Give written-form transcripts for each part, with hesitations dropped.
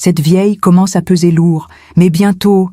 Cette vieille commence à peser lourd, mais bientôt,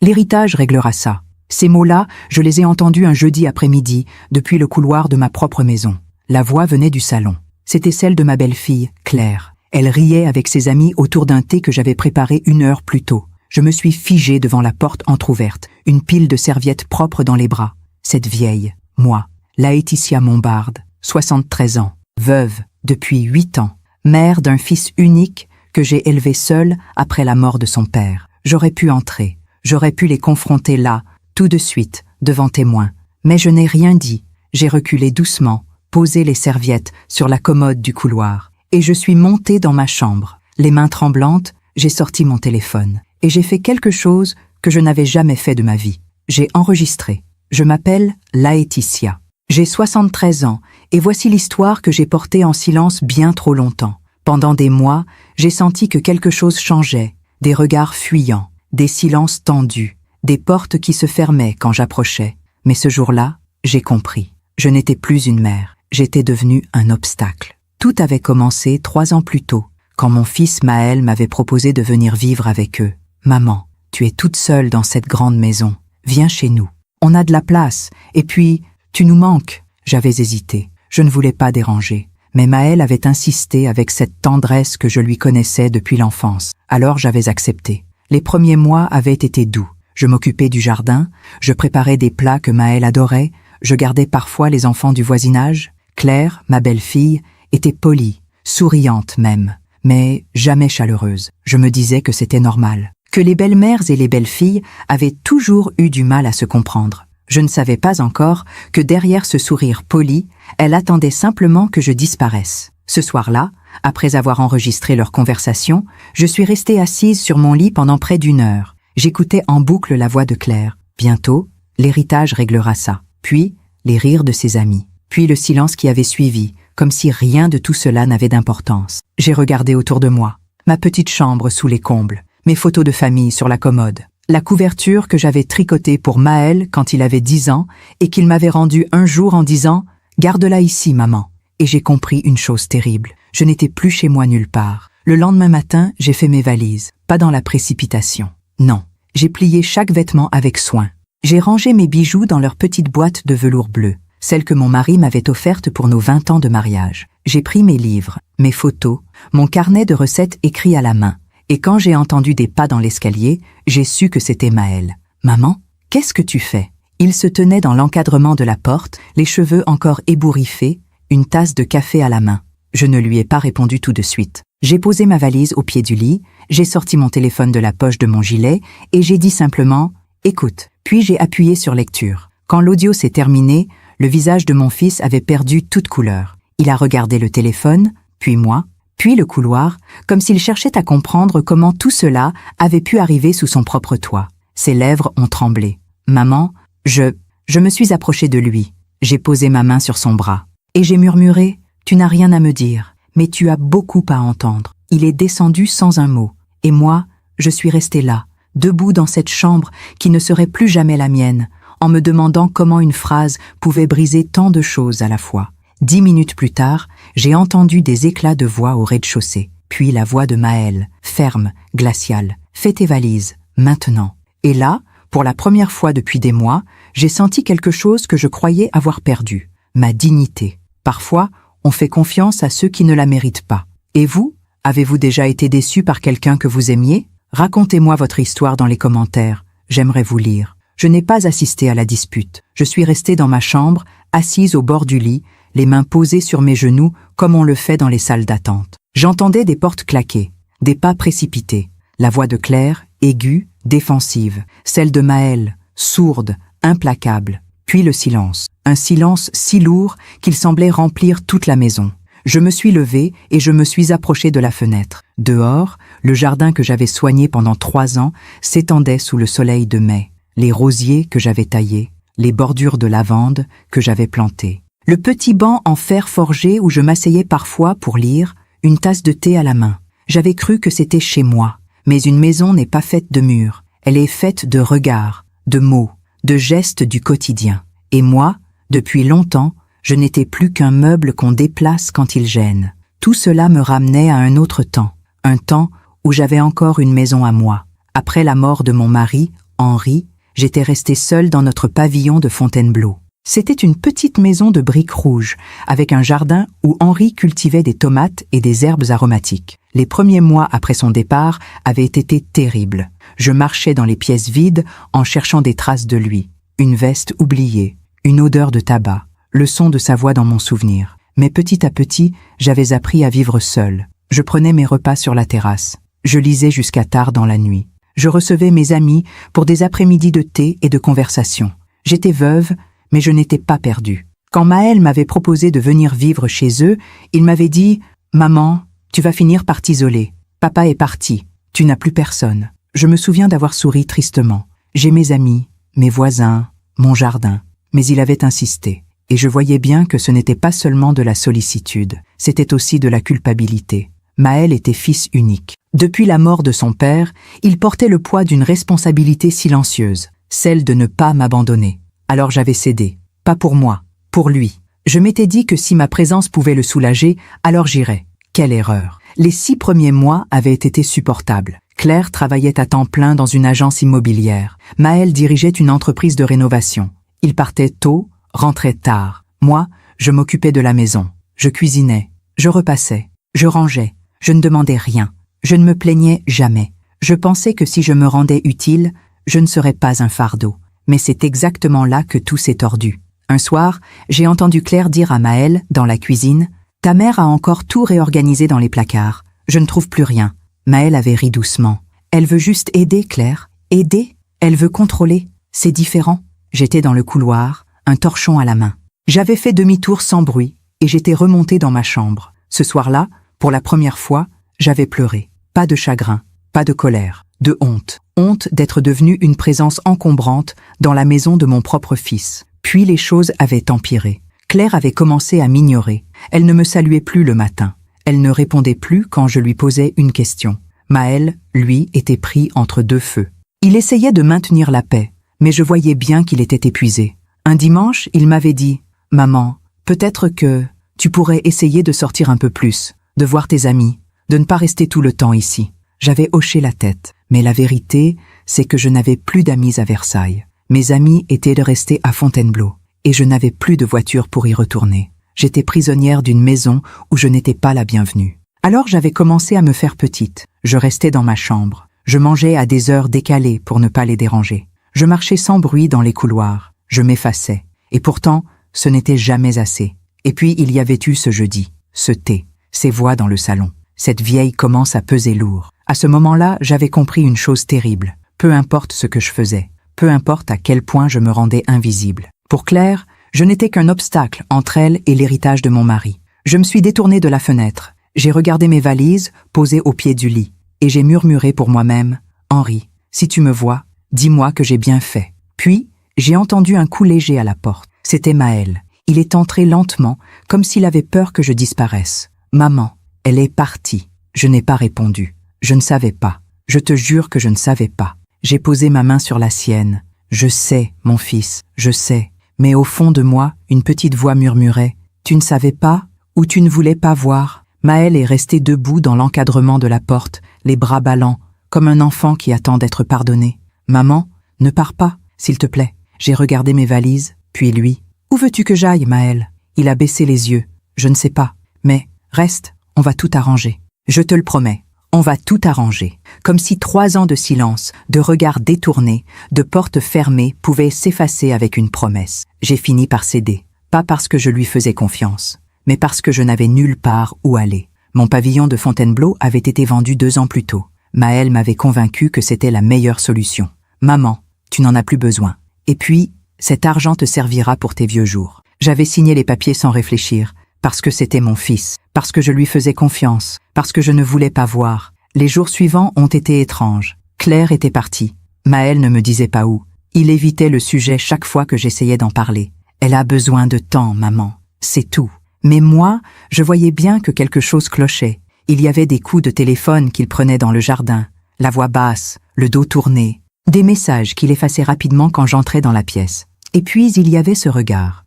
l'héritage réglera ça. Ces mots-là, je les ai entendus un jeudi après-midi, depuis le couloir de ma propre maison. La voix venait du salon. C'était celle de ma belle-fille, Claire. Elle riait avec ses amis autour d'un thé que j'avais préparé 1 heure plus tôt. Je me suis figé devant la porte entr'ouverte, une pile de serviettes propres dans les bras. Cette vieille, moi, Laetitia Montbard, 73 ans, veuve depuis 8 ans, mère d'un fils unique que j'ai élevé seule après la mort de son père. J'aurais pu entrer, j'aurais pu les confronter là, tout de suite, devant témoins. Mais je n'ai rien dit. J'ai reculé doucement, posé les serviettes sur la commode du couloir, et je suis montée dans ma chambre. Les mains tremblantes, j'ai sorti mon téléphone, et j'ai fait quelque chose que je n'avais jamais fait de ma vie. J'ai enregistré. Je m'appelle Laetitia. J'ai 73 ans, et voici l'histoire que j'ai portée en silence bien trop longtemps. Pendant des mois, j'ai senti que quelque chose changeait, des regards fuyants, des silences tendus, des portes qui se fermaient quand j'approchais. Mais ce jour-là, j'ai compris. Je n'étais plus une mère, j'étais devenue un obstacle. Tout avait commencé 3 ans plus tôt, quand mon fils Maël m'avait proposé de venir vivre avec eux. « Maman, tu es toute seule dans cette grande maison. Viens chez nous. On a de la place, et puis, tu nous manques. » J'avais hésité. Je ne voulais pas déranger. Mais Maël avait insisté avec cette tendresse que je lui connaissais depuis l'enfance. Alors j'avais accepté. Les premiers mois avaient été doux. Je m'occupais du jardin, je préparais des plats que Maël adorait, je gardais parfois les enfants du voisinage. Claire, ma belle-fille, était polie, souriante même, mais jamais chaleureuse. Je me disais que c'était normal, que les belles-mères et les belles-filles avaient toujours eu du mal à se comprendre. Je ne savais pas encore que derrière ce sourire poli, elle attendait simplement que je disparaisse. Ce soir-là, après avoir enregistré leur conversation, je suis restée assise sur mon lit pendant près d'1 heure. J'écoutais en boucle la voix de Claire. Bientôt, l'héritage réglera ça. Puis, les rires de ses amis. Puis le silence qui avait suivi, comme si rien de tout cela n'avait d'importance. J'ai regardé autour de moi. Ma petite chambre sous les combles. Mes photos de famille sur la commode. La couverture que j'avais tricotée pour Maël quand il avait 10 ans et qu'il m'avait rendue un jour en disant « Garde-la ici, maman ». Et j'ai compris une chose terrible. Je n'étais plus chez moi nulle part. Le lendemain matin, j'ai fait mes valises. Pas dans la précipitation. Non. J'ai plié chaque vêtement avec soin. J'ai rangé mes bijoux dans leur petite boîte de velours bleu, celle que mon mari m'avait offerte pour nos 20 ans de mariage. J'ai pris mes livres, mes photos, mon carnet de recettes écrit à la main. Et quand j'ai entendu des pas dans l'escalier, j'ai su que c'était Maël. « Maman, qu'est-ce que tu fais ?» Il se tenait dans l'encadrement de la porte, les cheveux encore ébouriffés, une tasse de café à la main. Je ne lui ai pas répondu tout de suite. J'ai posé ma valise au pied du lit, j'ai sorti mon téléphone de la poche de mon gilet et j'ai dit simplement « Écoute ». Puis j'ai appuyé sur lecture. Quand l'audio s'est terminé, le visage de mon fils avait perdu toute couleur. Il a regardé le téléphone, puis moi, puis le couloir, comme s'il cherchait à comprendre comment tout cela avait pu arriver sous son propre toit. Ses lèvres ont tremblé. « Maman, je me suis approchée de lui. J'ai posé ma main sur son bras. Et j'ai murmuré « Tu n'as rien à me dire, mais tu as beaucoup à entendre. » Il est descendu sans un mot. Et moi, je suis restée là, debout dans cette chambre qui ne serait plus jamais la mienne, en me demandant comment une phrase pouvait briser tant de choses à la fois. 10 minutes plus tard, j'ai entendu des éclats de voix au rez-de-chaussée, puis la voix de Maël, ferme, glaciale. « Fais tes valises, maintenant. » Et là, pour la première fois depuis des mois, j'ai senti quelque chose que je croyais avoir perdu, ma dignité. Parfois, on fait confiance à ceux qui ne la méritent pas. Et vous, avez-vous déjà été déçu par quelqu'un que vous aimiez? Racontez-moi votre histoire dans les commentaires, j'aimerais vous lire. Je n'ai pas assisté à la dispute. Je suis restée dans ma chambre, assise au bord du lit, les mains posées sur mes genoux comme on le fait dans les salles d'attente. J'entendais des portes claquer, des pas précipités, la voix de Claire, aiguë, défensive, celle de Maël, sourde, implacable, puis le silence. Un silence si lourd qu'il semblait remplir toute la maison. Je me suis levée et je me suis approchée de la fenêtre. Dehors, le jardin que j'avais soigné pendant 3 ans s'étendait sous le soleil de mai. Les rosiers que j'avais taillés, les bordures de lavande que j'avais plantées. Le petit banc en fer forgé où je m'asseyais parfois pour lire, une tasse de thé à la main. J'avais cru que c'était chez moi, mais une maison n'est pas faite de murs. Elle est faite de regards, de mots, de gestes du quotidien. Et moi, depuis longtemps, je n'étais plus qu'un meuble qu'on déplace quand il gêne. Tout cela me ramenait à un autre temps, un temps où j'avais encore une maison à moi. Après la mort de mon mari, Henri, j'étais restée seule dans notre pavillon de Fontainebleau. C'était une petite maison de briques rouges, avec un jardin où Henri cultivait des tomates et des herbes aromatiques. Les premiers mois après son départ avaient été terribles. Je marchais dans les pièces vides en cherchant des traces de lui. Une veste oubliée, une odeur de tabac, le son de sa voix dans mon souvenir. Mais petit à petit, j'avais appris à vivre seule. Je prenais mes repas sur la terrasse. Je lisais jusqu'à tard dans la nuit. Je recevais mes amis pour des après-midi de thé et de conversation. J'étais veuve, mais je n'étais pas perdue. Quand Maël m'avait proposé de venir vivre chez eux, il m'avait dit « Maman, tu vas finir par t'isoler. Papa est parti. Tu n'as plus personne. » Je me souviens d'avoir souri tristement. J'ai mes amis, mes voisins, mon jardin. Mais il avait insisté. Et je voyais bien que ce n'était pas seulement de la sollicitude, c'était aussi de la culpabilité. Maël était fils unique. Depuis la mort de son père, il portait le poids d'une responsabilité silencieuse, celle de ne pas m'abandonner. Alors j'avais cédé. Pas pour moi, pour lui. Je m'étais dit que si ma présence pouvait le soulager, alors j'irais. Quelle erreur. Les 6 premiers mois avaient été supportables. Claire travaillait à temps plein dans une agence immobilière. Maël dirigeait une entreprise de rénovation. Il partait tôt, rentrait tard. Moi, je m'occupais de la maison. Je cuisinais, je repassais, je rangeais. Je ne demandais rien. Je ne me plaignais jamais. Je pensais que si je me rendais utile, je ne serais pas un fardeau. Mais c'est exactement là que tout s'est tordu. Un soir, j'ai entendu Claire dire à Maël, dans la cuisine, « Ta mère a encore tout réorganisé dans les placards. Je ne trouve plus rien. » Maël avait ri doucement. « Elle veut juste aider, Claire. Aider. Elle veut contrôler. C'est différent. » J'étais dans le couloir, un torchon à la main. J'avais fait demi-tour sans bruit et j'étais remontée dans ma chambre. Ce soir-là, pour la première fois, j'avais pleuré. Pas de chagrin, pas de colère, de honte. Honte d'être devenue une présence encombrante dans la maison de mon propre fils. Puis les choses avaient empiré. Claire avait commencé à m'ignorer. Elle ne me saluait plus le matin. Elle ne répondait plus quand je lui posais une question. Maël, lui, était pris entre 2 feux. Il essayait de maintenir la paix, mais je voyais bien qu'il était épuisé. Un dimanche, il m'avait dit « Maman, peut-être que tu pourrais essayer de sortir un peu plus, de voir tes amis, de ne pas rester tout le temps ici. » J'avais hoché la tête, mais la vérité, c'est que je n'avais plus d'amis à Versailles. Mes amis étaient de rester à Fontainebleau, et je n'avais plus de voiture pour y retourner. J'étais prisonnière d'une maison où je n'étais pas la bienvenue. Alors j'avais commencé à me faire petite. Je restais dans ma chambre. Je mangeais à des heures décalées pour ne pas les déranger. Je marchais sans bruit dans les couloirs. Je m'effaçais. Et pourtant, ce n'était jamais assez. Et puis il y avait eu ce jeudi, ce thé, ces voix dans le salon. Cette vieille commence à peser lourd. À ce moment-là, j'avais compris une chose terrible. Peu importe ce que je faisais, peu importe à quel point je me rendais invisible. Pour Claire, je n'étais qu'un obstacle entre elle et l'héritage de mon mari. Je me suis détournée de la fenêtre. J'ai regardé mes valises posées au pied du lit. Et j'ai murmuré pour moi-même, « Henri, si tu me vois, dis-moi que j'ai bien fait. » Puis, j'ai entendu un coup léger à la porte. C'était Maël. Il est entré lentement, comme s'il avait peur que je disparaisse. « Maman, elle est partie. » Je n'ai pas répondu. Je ne savais pas. Je te jure que je ne savais pas. J'ai posé ma main sur la sienne. Je sais, mon fils, je sais. Mais au fond de moi, une petite voix murmurait. Tu ne savais pas ou tu ne voulais pas voir? Maël est resté debout dans l'encadrement de la porte, les bras ballants, comme un enfant qui attend d'être pardonné. Maman, ne pars pas, s'il te plaît. J'ai regardé mes valises, puis lui. Où veux-tu que j'aille, Maël? Il a baissé les yeux. Je ne sais pas. Mais, reste, on va tout arranger. Je te le promets. On va tout arranger, comme si 3 ans de silence, de regards détournés, de portes fermées pouvaient s'effacer avec une promesse. J'ai fini par céder, pas parce que je lui faisais confiance, mais parce que je n'avais nulle part où aller. Mon pavillon de Fontainebleau avait été vendu 2 ans plus tôt. Maël m'avait convaincu que c'était la meilleure solution. Maman, tu n'en as plus besoin. Et puis, cet argent te servira pour tes vieux jours. J'avais signé les papiers sans réfléchir, parce que c'était mon fils, parce que je lui faisais confiance, parce que je ne voulais pas voir. Les jours suivants ont été étranges. Claire était partie. Maël ne me disait pas où. Il évitait le sujet chaque fois que j'essayais d'en parler. Elle a besoin de temps, maman. C'est tout. Mais moi, je voyais bien que quelque chose clochait. Il y avait des coups de téléphone qu'il prenait dans le jardin, la voix basse, le dos tourné, des messages qu'il effaçait rapidement quand j'entrais dans la pièce. Et puis il y avait ce regard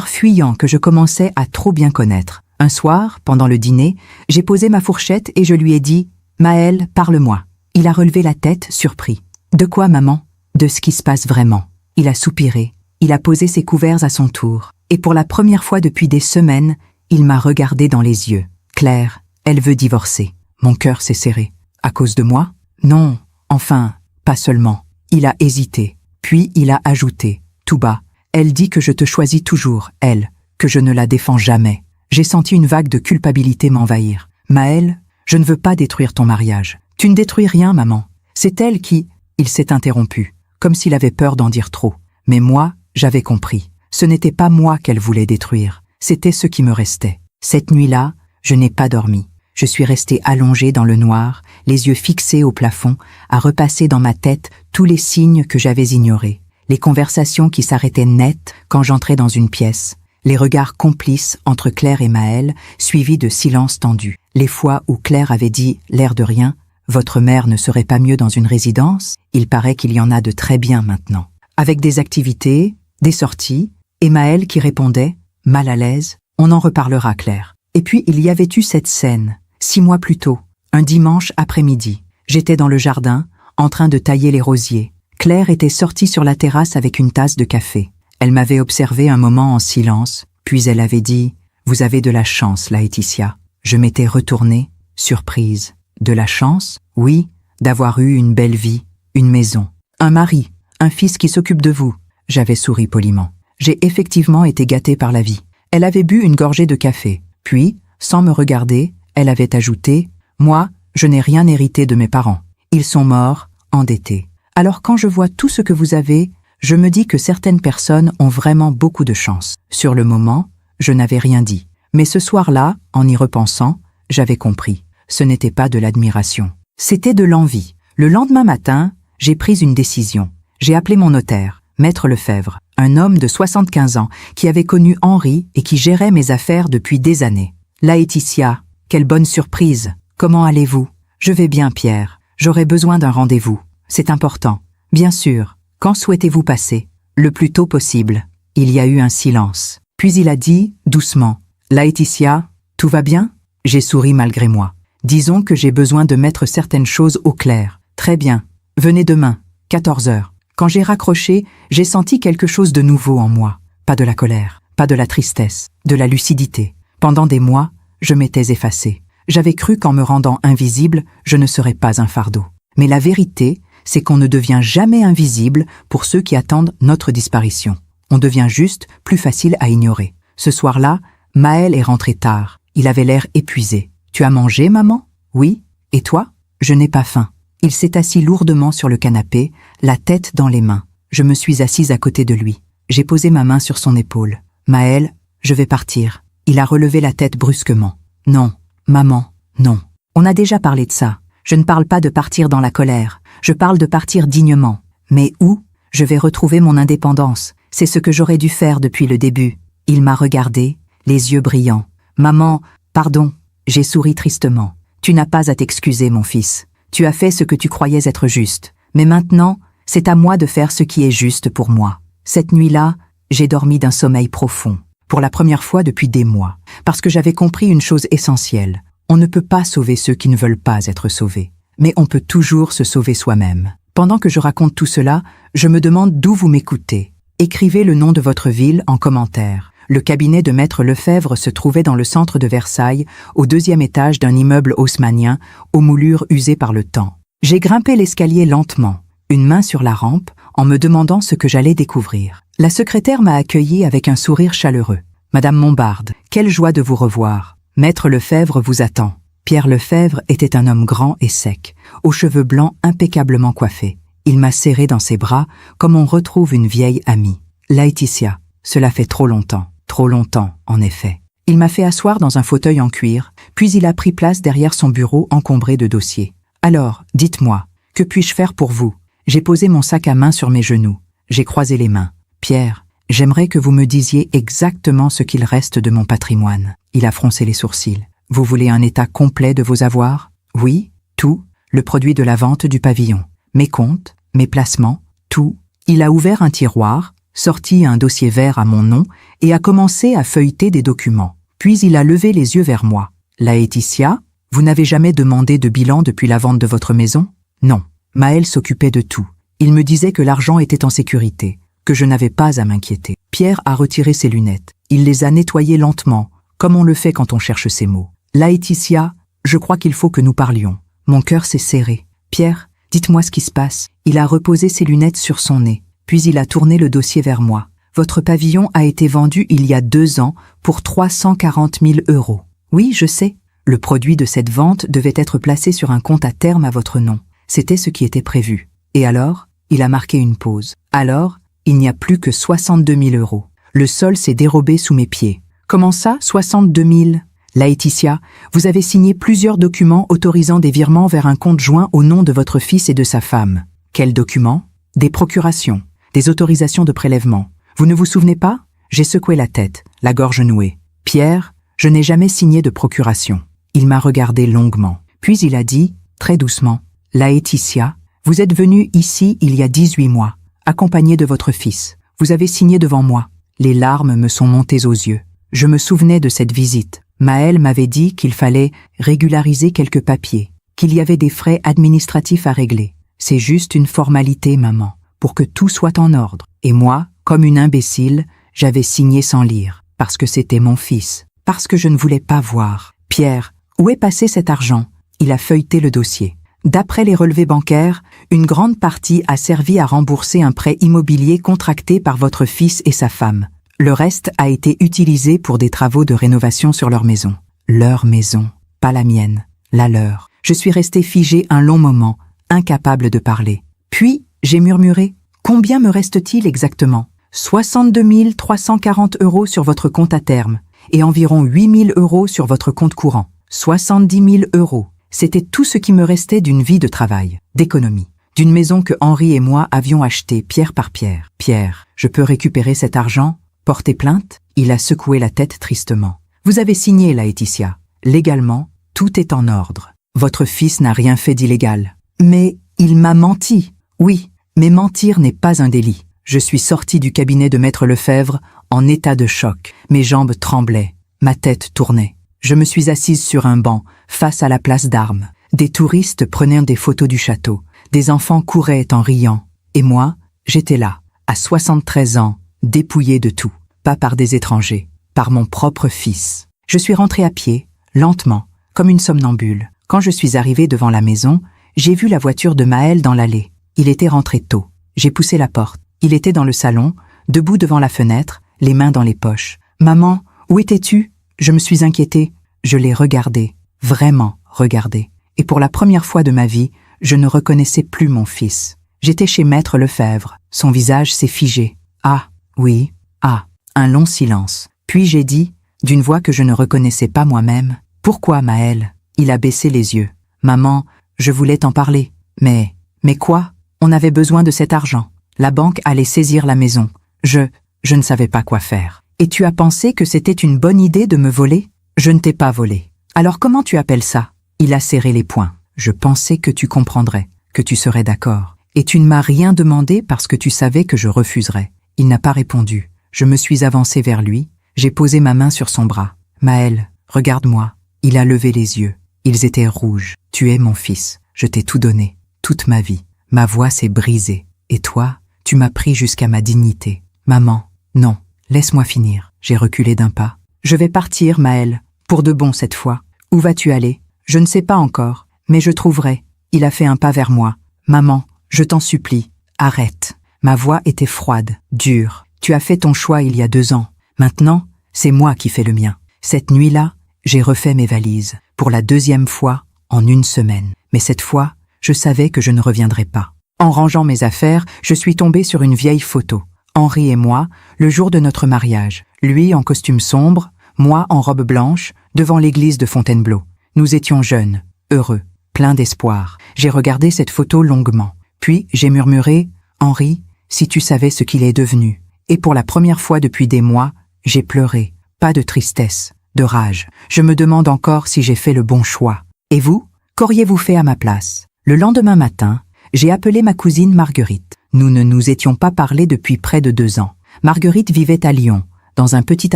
fuyant que je commençais à trop bien connaître. Un soir, pendant le dîner, j'ai posé ma fourchette et je lui ai dit « Maël, parle-moi. Il a relevé la tête, surpris. De quoi, maman? De ce qui se passe vraiment. Il a soupiré. Il a posé ses couverts à son tour. Et pour la première fois depuis des semaines, il m'a regardé dans les yeux. Claire, elle veut divorcer. Mon cœur s'est serré. À cause de moi? Non, enfin, pas seulement. Il a hésité. Puis il a ajouté, tout bas. Elle dit que je te choisis toujours, elle, que je ne la défends jamais. J'ai senti une vague de culpabilité m'envahir. Maël, je ne veux pas détruire ton mariage. Tu ne détruis rien, maman. C'est elle qui... Il s'est interrompu, comme s'il avait peur d'en dire trop. Mais moi, j'avais compris. Ce n'était pas moi qu'elle voulait détruire. C'était ce qui me restait. Cette nuit-là, je n'ai pas dormi. Je suis restée allongée dans le noir, les yeux fixés au plafond, à repasser dans ma tête tous les signes que j'avais ignorés. Les conversations qui s'arrêtaient net quand j'entrais dans une pièce. Les regards complices entre Claire et Maël, suivis de silences tendus. Les fois où Claire avait dit, l'air de rien, « Votre mère ne serait pas mieux dans une résidence ?» Il paraît qu'il y en a de très bien maintenant. Avec des activités, des sorties, et Maël qui répondait, mal à l'aise, « On en reparlera, Claire. » Et puis il y avait eu cette scène, 6 mois plus tôt, un dimanche après-midi. J'étais dans le jardin, en train de tailler les rosiers. Claire était sortie sur la terrasse avec une tasse de café. Elle m'avait observé un moment en silence, puis elle avait dit « Vous avez de la chance, Laetitia. » Je m'étais retournée, surprise. De la chance? Oui, d'avoir eu une belle vie, une maison, un mari, un fils qui s'occupe de vous. J'avais souri poliment. J'ai effectivement été gâtée par la vie. Elle avait bu une gorgée de café. Puis, sans me regarder, elle avait ajouté « Moi, je n'ai rien hérité de mes parents. Ils sont morts, endettés. Alors quand je vois tout ce que vous avez, je me dis que certaines personnes ont vraiment beaucoup de chance. » Sur le moment, je n'avais rien dit. Mais ce soir-là, en y repensant, j'avais compris. Ce n'était pas de l'admiration. C'était de l'envie. Le lendemain matin, j'ai pris une décision. J'ai appelé mon notaire, Maître Lefebvre, un homme de 75 ans qui avait connu Henri et qui gérait mes affaires depuis des années. « Laetitia, quelle bonne surprise! Comment allez-vous? »« Je vais bien, Pierre. J'aurais besoin d'un rendez-vous. C'est important. »« Bien sûr. Quand souhaitez-vous passer? »« Le plus tôt possible. » Il y a eu un silence. Puis il a dit, doucement, « Laetitia, tout va bien ?» J'ai souri malgré moi. « Disons que j'ai besoin de mettre certaines choses au clair. »« Très bien. Venez demain, 14 heures. » Quand j'ai raccroché, j'ai senti quelque chose de nouveau en moi. Pas de la colère, pas de la tristesse, de la lucidité. Pendant des mois, je m'étais effacée. J'avais cru qu'en me rendant invisible, je ne serais pas un fardeau. Mais la vérité, c'est qu'on ne devient jamais invisible pour ceux qui attendent notre disparition. On devient juste plus facile à ignorer. Ce soir-là, Maël est rentré tard. Il avait l'air épuisé. « Tu as mangé, maman? »« Oui. Et toi? »« Je n'ai pas faim. » Il s'est assis lourdement sur le canapé, la tête dans les mains. Je me suis assise à côté de lui. J'ai posé ma main sur son épaule. « Maël, je vais partir. » Il a relevé la tête brusquement. « Non, maman, non. On a déjà parlé de ça. Je ne parle pas de partir dans la colère. Je parle de partir dignement. Mais où? Je vais retrouver mon indépendance. C'est ce que j'aurais dû faire depuis le début. » Il m'a regardé, les yeux brillants. « Maman, pardon. » J'ai souri tristement. « Tu n'as pas à t'excuser, mon fils. Tu as fait ce que tu croyais être juste. Mais maintenant, c'est à moi de faire ce qui est juste pour moi. » Cette nuit-là, j'ai dormi d'un sommeil profond, pour la première fois depuis des mois, parce que j'avais compris une chose essentielle. On ne peut pas sauver ceux qui ne veulent pas être sauvés, mais on peut toujours se sauver soi-même. Pendant que je raconte tout cela, je me demande d'où vous m'écoutez. Écrivez le nom de votre ville en commentaire. Le cabinet de Maître Lefebvre se trouvait dans le centre de Versailles, au 2e étage d'un immeuble haussmannien, aux moulures usées par le temps. J'ai grimpé l'escalier lentement, une main sur la rampe, en me demandant ce que j'allais découvrir. La secrétaire m'a accueilli avec un sourire chaleureux. « Madame Mombarde, quelle joie de vous revoir. Maître Lefebvre vous attend. » Pierre Lefebvre était un homme grand et sec, aux cheveux blancs impeccablement coiffés. Il m'a serré dans ses bras, comme on retrouve une vieille amie. « Laetitia, cela fait trop longtemps. » Trop longtemps, en effet. Il m'a fait asseoir dans un fauteuil en cuir, puis il a pris place derrière son bureau encombré de dossiers. « Alors, dites-moi, que puis-je faire pour vous ?» J'ai posé mon sac à main sur mes genoux. J'ai croisé les mains. « Pierre, j'aimerais que vous me disiez exactement ce qu'il reste de mon patrimoine. » Il a froncé les sourcils. « Vous voulez un état complet de vos avoirs? »« Oui, tout, le produit de la vente du pavillon. Mes comptes, mes placements, tout. » Il a ouvert un tiroir, sorti un dossier vert à mon nom et a commencé à feuilleter des documents. Puis il a levé les yeux vers moi. « Laetitia, Vous n'avez jamais demandé de bilan depuis la vente de votre maison? Non. Maël s'occupait de tout. Il me disait que l'argent était en sécurité, que je n'avais pas à m'inquiéter. Pierre a retiré ses lunettes. Il les a nettoyées lentement, comme on le fait quand on cherche ses mots. Laetitia, je crois qu'il faut que nous parlions. Mon cœur s'est serré. Pierre, dites-moi ce qui se passe. Il a reposé ses lunettes sur son nez, puis il a tourné le dossier vers moi. Votre pavillon a été vendu il y a 2 ans pour 340 000 €. Oui, je sais. Le produit de cette vente devait être placé sur un compte à terme à votre nom. C'était ce qui était prévu. Et alors, il a marqué une pause. Alors, il n'y a plus que 62 000 €. Le sol s'est dérobé sous mes pieds. Comment ça, 62 000? Laetitia, vous avez signé plusieurs documents autorisant des virements vers un compte joint au nom de votre fils et de sa femme. Quels documents? Des procurations, des autorisations de prélèvement. Vous ne vous souvenez pas? J'ai secoué la tête, la gorge nouée. Pierre, je n'ai jamais signé de procuration. Il m'a regardé longuement. Puis il a dit, très doucement, Laetitia, vous êtes venue ici il y a 18 mois, accompagnée de votre fils. Vous avez signé devant moi. Les larmes me sont montées aux yeux. Je me souvenais de cette visite. Maël m'avait dit qu'il fallait régulariser quelques papiers, qu'il y avait des frais administratifs à régler. C'est juste une formalité, maman, pour que tout soit en ordre. Et moi, comme une imbécile, j'avais signé sans lire, parce que c'était mon fils, parce que je ne voulais pas voir. Pierre, où est passé cet argent? Il a feuilleté le dossier. D'après les relevés bancaires, une grande partie a servi à rembourser un prêt immobilier contracté par votre fils et sa femme. Le reste a été utilisé pour des travaux de rénovation sur leur maison. Leur maison, pas la mienne, la leur. Je suis restée figée un long moment, incapable de parler. Puis, j'ai murmuré, « Combien me reste-t-il exactement ?»« 62 340 € sur votre compte à terme et environ 8 000 € sur votre compte courant. 70 000 €. C'était tout ce qui me restait d'une vie de travail, d'économie, d'une maison que Henri et moi avions achetée pierre par pierre. Pierre, je peux récupérer cet argent? Porter plainte? Il a secoué la tête tristement. Vous avez signé, Laetitia. Légalement, tout est en ordre. Votre fils n'a rien fait d'illégal. Mais il m'a menti. Oui, mais mentir n'est pas un délit. Je suis sortie du cabinet de Maître Lefebvre en état de choc. Mes jambes tremblaient, ma tête tournait. Je me suis assise sur un banc, face à la place d'Armes. Des touristes prenaient des photos du château. Des enfants couraient en riant. Et moi, j'étais là, à 73 ans, dépouillée de tout. Pas par des étrangers, par mon propre fils. Je suis rentrée à pied, lentement, comme une somnambule. Quand je suis arrivée devant la maison, j'ai vu la voiture de Maël dans l'allée. Il était rentré tôt. J'ai poussé la porte. Il était dans le salon, debout devant la fenêtre, les mains dans les poches. « Maman, où étais-tu » Je me suis inquiétée. Je l'ai regardé, vraiment regardé. Et pour la première fois de ma vie, je ne reconnaissais plus mon fils. J'étais chez Maître Lefebvre. Son visage s'est figé. « Ah, oui, ah ». Un long silence. Puis j'ai dit, d'une voix que je ne reconnaissais pas moi-même, « Pourquoi, Maël ?» Il a baissé les yeux. « Maman, je voulais t'en parler. Mais quoi? On avait besoin de cet argent. La banque allait saisir la maison. Je ne savais pas quoi faire. Et tu as pensé que c'était une bonne idée de me voler? Je ne t'ai pas volé. Alors comment tu appelles ça? » Il a serré les poings. « Je pensais que tu comprendrais, que tu serais d'accord. Et tu ne m'as rien demandé parce que tu savais que je refuserais. » Il n'a pas répondu. Je me suis avancée vers lui, j'ai posé ma main sur son bras. « Maël, regarde-moi. » Il a levé les yeux. Ils étaient rouges. « Tu es mon fils. Je t'ai tout donné, toute ma vie. Ma voix s'est brisée. Et toi, tu m'as pris jusqu'à ma dignité. Maman, non, laisse-moi finir. » J'ai reculé d'un pas. « Je vais partir, Maël, pour de bon cette fois. Où vas-tu aller? Je ne sais pas encore, mais je trouverai. » Il a fait un pas vers moi. « Maman, je t'en supplie, arrête. » Ma voix était froide, dure. Tu as fait ton choix il y a 2 ans. Maintenant, c'est moi qui fais le mien. Cette nuit-là, j'ai refait mes valises. Pour la 2e fois, en 1 semaine. Mais cette fois, je savais que je ne reviendrais pas. En rangeant mes affaires, je suis tombée sur une vieille photo. Henri et moi, le jour de notre mariage. Lui en costume sombre, moi en robe blanche, devant l'église de Fontainebleau. Nous étions jeunes, heureux, pleins d'espoir. J'ai regardé cette photo longuement. Puis j'ai murmuré, « Henri, si tu savais ce qu'il est devenu. » Et pour la première fois depuis des mois, j'ai pleuré. Pas de tristesse, de rage. Je me demande encore si j'ai fait le bon choix. Et vous, qu'auriez-vous fait à ma place? Le lendemain matin, j'ai appelé ma cousine Marguerite. Nous ne nous étions pas parlé depuis près de 2 ans. Marguerite vivait à Lyon, dans un petit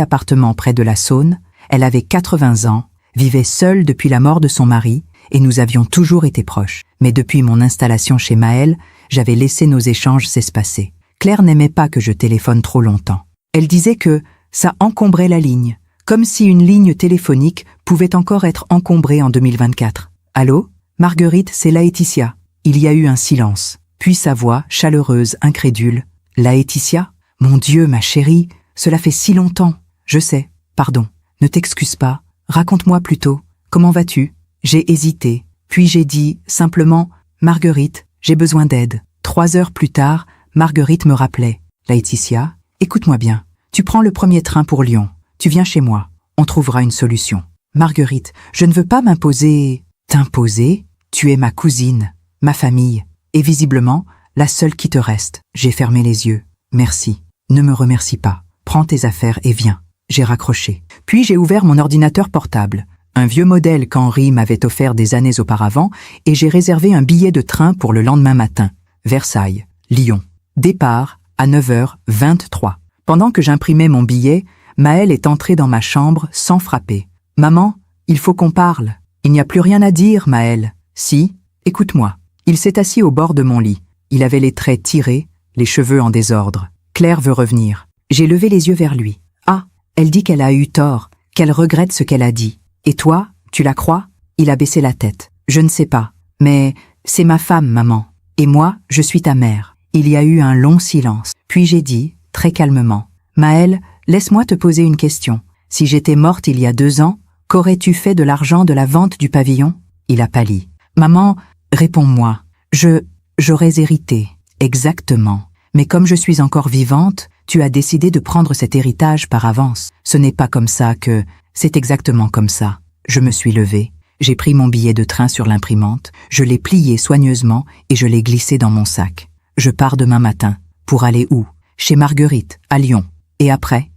appartement près de la Saône. Elle avait 80 ans, vivait seule depuis la mort de son mari et nous avions toujours été proches. Mais depuis mon installation chez Maël, j'avais laissé nos échanges s'espacer. Claire n'aimait pas que je téléphone trop longtemps. Elle disait que ça encombrait la ligne, comme si une ligne téléphonique pouvait encore être encombrée en 2024. « Allô ? Marguerite, c'est Laetitia. » Il y a eu un silence, puis sa voix, chaleureuse, incrédule. « Laetitia ? Mon Dieu, ma chérie, cela fait si longtemps. Je sais, pardon. Ne t'excuse pas. Raconte-moi plutôt. Comment vas-tu ? » J'ai hésité, puis j'ai dit simplement « Marguerite, j'ai besoin d'aide. » 3 heures plus tard, Marguerite me rappelait « Laetitia, écoute-moi bien. Tu prends le premier train pour Lyon. Tu viens chez moi. On trouvera une solution. » Marguerite, je ne veux pas m'imposer. T'imposer ? Tu es ma cousine, ma famille, et visiblement, la seule qui te reste. J'ai fermé les yeux. Merci. Ne me remercie pas. Prends tes affaires et viens. J'ai raccroché. Puis j'ai ouvert mon ordinateur portable, un vieux modèle qu'Henri m'avait offert des années auparavant, et j'ai réservé un billet de train pour le lendemain matin. Versailles, Lyon. Départ à 9h23. Pendant que j'imprimais mon billet, Maël est entré dans ma chambre sans frapper. « Maman, il faut qu'on parle. Il n'y a plus rien à dire, Maël. Si, écoute-moi. » Il s'est assis au bord de mon lit. Il avait les traits tirés, les cheveux en désordre. Claire veut revenir. J'ai levé les yeux vers lui. Ah, elle dit qu'elle a eu tort, qu'elle regrette ce qu'elle a dit. Et toi, tu la crois ? Il a baissé la tête. Je ne sais pas, mais c'est ma femme, maman. Et moi, je suis ta mère. Il y a eu un long silence. Puis j'ai dit, très calmement, « Maël, laisse-moi te poser une question. Si j'étais morte il y a 2 ans, qu'aurais-tu fait de l'argent de la vente du pavillon ?» Il a pâli. « Maman, réponds-moi. J'aurais hérité. Exactement. Mais comme je suis encore vivante, tu as décidé de prendre cet héritage par avance. Ce n'est pas comme ça que... C'est exactement comme ça. » Je me suis levée. J'ai pris mon billet de train sur l'imprimante, je l'ai plié soigneusement et je l'ai glissé dans mon sac. Je pars demain matin. Pour aller où ? Chez Marguerite, à Lyon. Et après,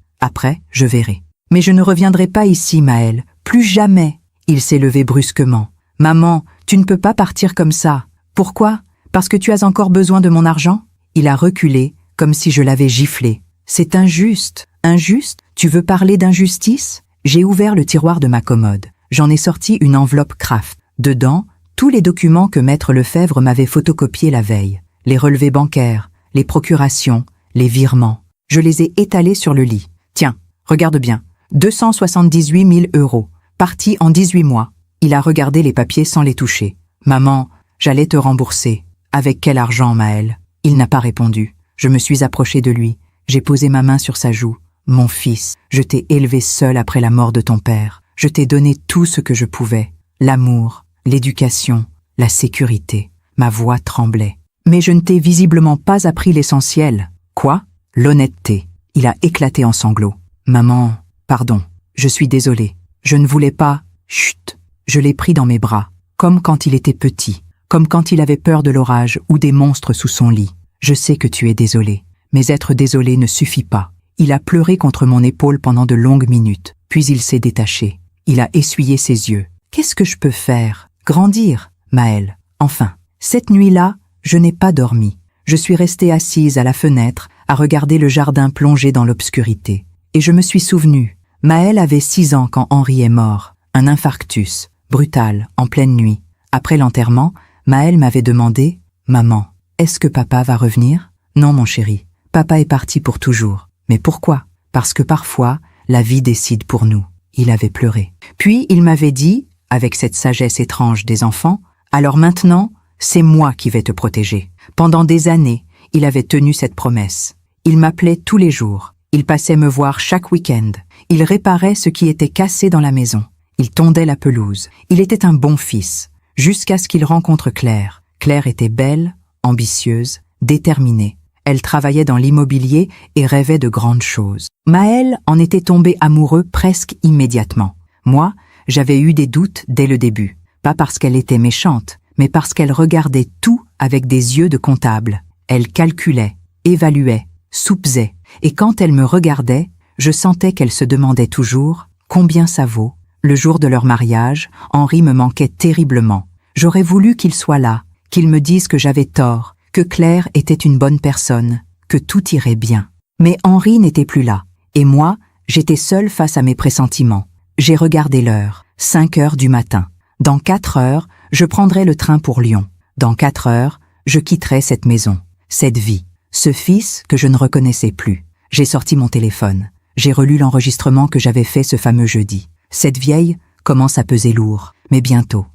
je verrai. Mais je ne reviendrai pas ici, Maël. Plus jamais. Il s'est levé brusquement. Maman, tu ne peux pas partir comme ça. Pourquoi ? Parce que tu as encore besoin de mon argent ? Il a reculé, comme si je l'avais giflé. C'est injuste. Injuste ? Tu veux parler d'injustice ? J'ai ouvert le tiroir de ma commode. J'en ai sorti une enveloppe Kraft. Dedans, tous les documents que Maître Lefebvre m'avait photocopiés la veille. Les relevés bancaires, les procurations, les virements. Je les ai étalés sur le lit. Tiens, regarde bien. 278 000 €, partis en 18 mois. Il a regardé les papiers sans les toucher. Maman, j'allais te rembourser. Avec quel argent, Maël ? Il n'a pas répondu. Je me suis approchée de lui. J'ai posé ma main sur sa joue. Mon fils, je t'ai élevé seul après la mort de ton père. Je t'ai donné tout ce que je pouvais. L'amour, l'éducation, la sécurité. Ma voix tremblait. Mais je ne t'ai visiblement pas appris l'essentiel. Quoi ? L'honnêteté. Il a éclaté en sanglots. Maman, pardon, je suis désolé. Je ne voulais pas... Chut. Je l'ai pris dans mes bras, comme quand il était petit, comme quand il avait peur de l'orage ou des monstres sous son lit. Je sais que tu es désolé, mais être désolé ne suffit pas. Il a pleuré contre mon épaule pendant de longues minutes, puis il s'est détaché. Il a essuyé ses yeux. Qu'est-ce que je peux faire ? Grandir, Maël. Enfin, cette nuit-là, je n'ai pas dormi. Je suis restée assise à la fenêtre, à regarder le jardin plongé dans l'obscurité. Et je me suis souvenue. Maël avait 6 ans quand Henri est mort. Un infarctus, brutal, en pleine nuit. Après l'enterrement, Maël m'avait demandé « Maman, est-ce que papa va revenir ?»« Non, mon chéri, papa est parti pour toujours. » « Mais pourquoi ? Parce que parfois, la vie décide pour nous. » Il avait pleuré. Puis il m'avait dit, avec cette sagesse étrange des enfants, « Alors maintenant, c'est moi qui vais te protéger. » Pendant des années, il avait tenu cette promesse. Il m'appelait tous les jours. Il passait me voir chaque week-end. Il réparait ce qui était cassé dans la maison. Il tondait la pelouse. Il était un bon fils, jusqu'à ce qu'il rencontre Claire. Claire était belle, ambitieuse, déterminée. Elle travaillait dans l'immobilier et rêvait de grandes choses. Maël en était tombé amoureux presque immédiatement. Moi, j'avais eu des doutes dès le début. Pas parce qu'elle était méchante, mais parce qu'elle regardait tout avec des yeux de comptable. Elle calculait, évaluait, soupesait. Et quand elle me regardait, je sentais qu'elle se demandait toujours « Combien ça vaut ?» Le jour de leur mariage, Henri me manquait terriblement. J'aurais voulu qu'il soit là, qu'il me dise que j'avais tort, que Claire était une bonne personne, que tout irait bien. Mais Henri n'était plus là, et moi, j'étais seule face à mes pressentiments. J'ai regardé l'heure, 5 heures du matin. Dans 4 heures, je prendrai le train pour Lyon. Dans 4 heures, je quitterai cette maison, cette vie, ce fils que je ne reconnaissais plus. J'ai sorti mon téléphone. J'ai relu l'enregistrement que j'avais fait ce fameux jeudi. Cette vieille commence à peser lourd, mais bientôt,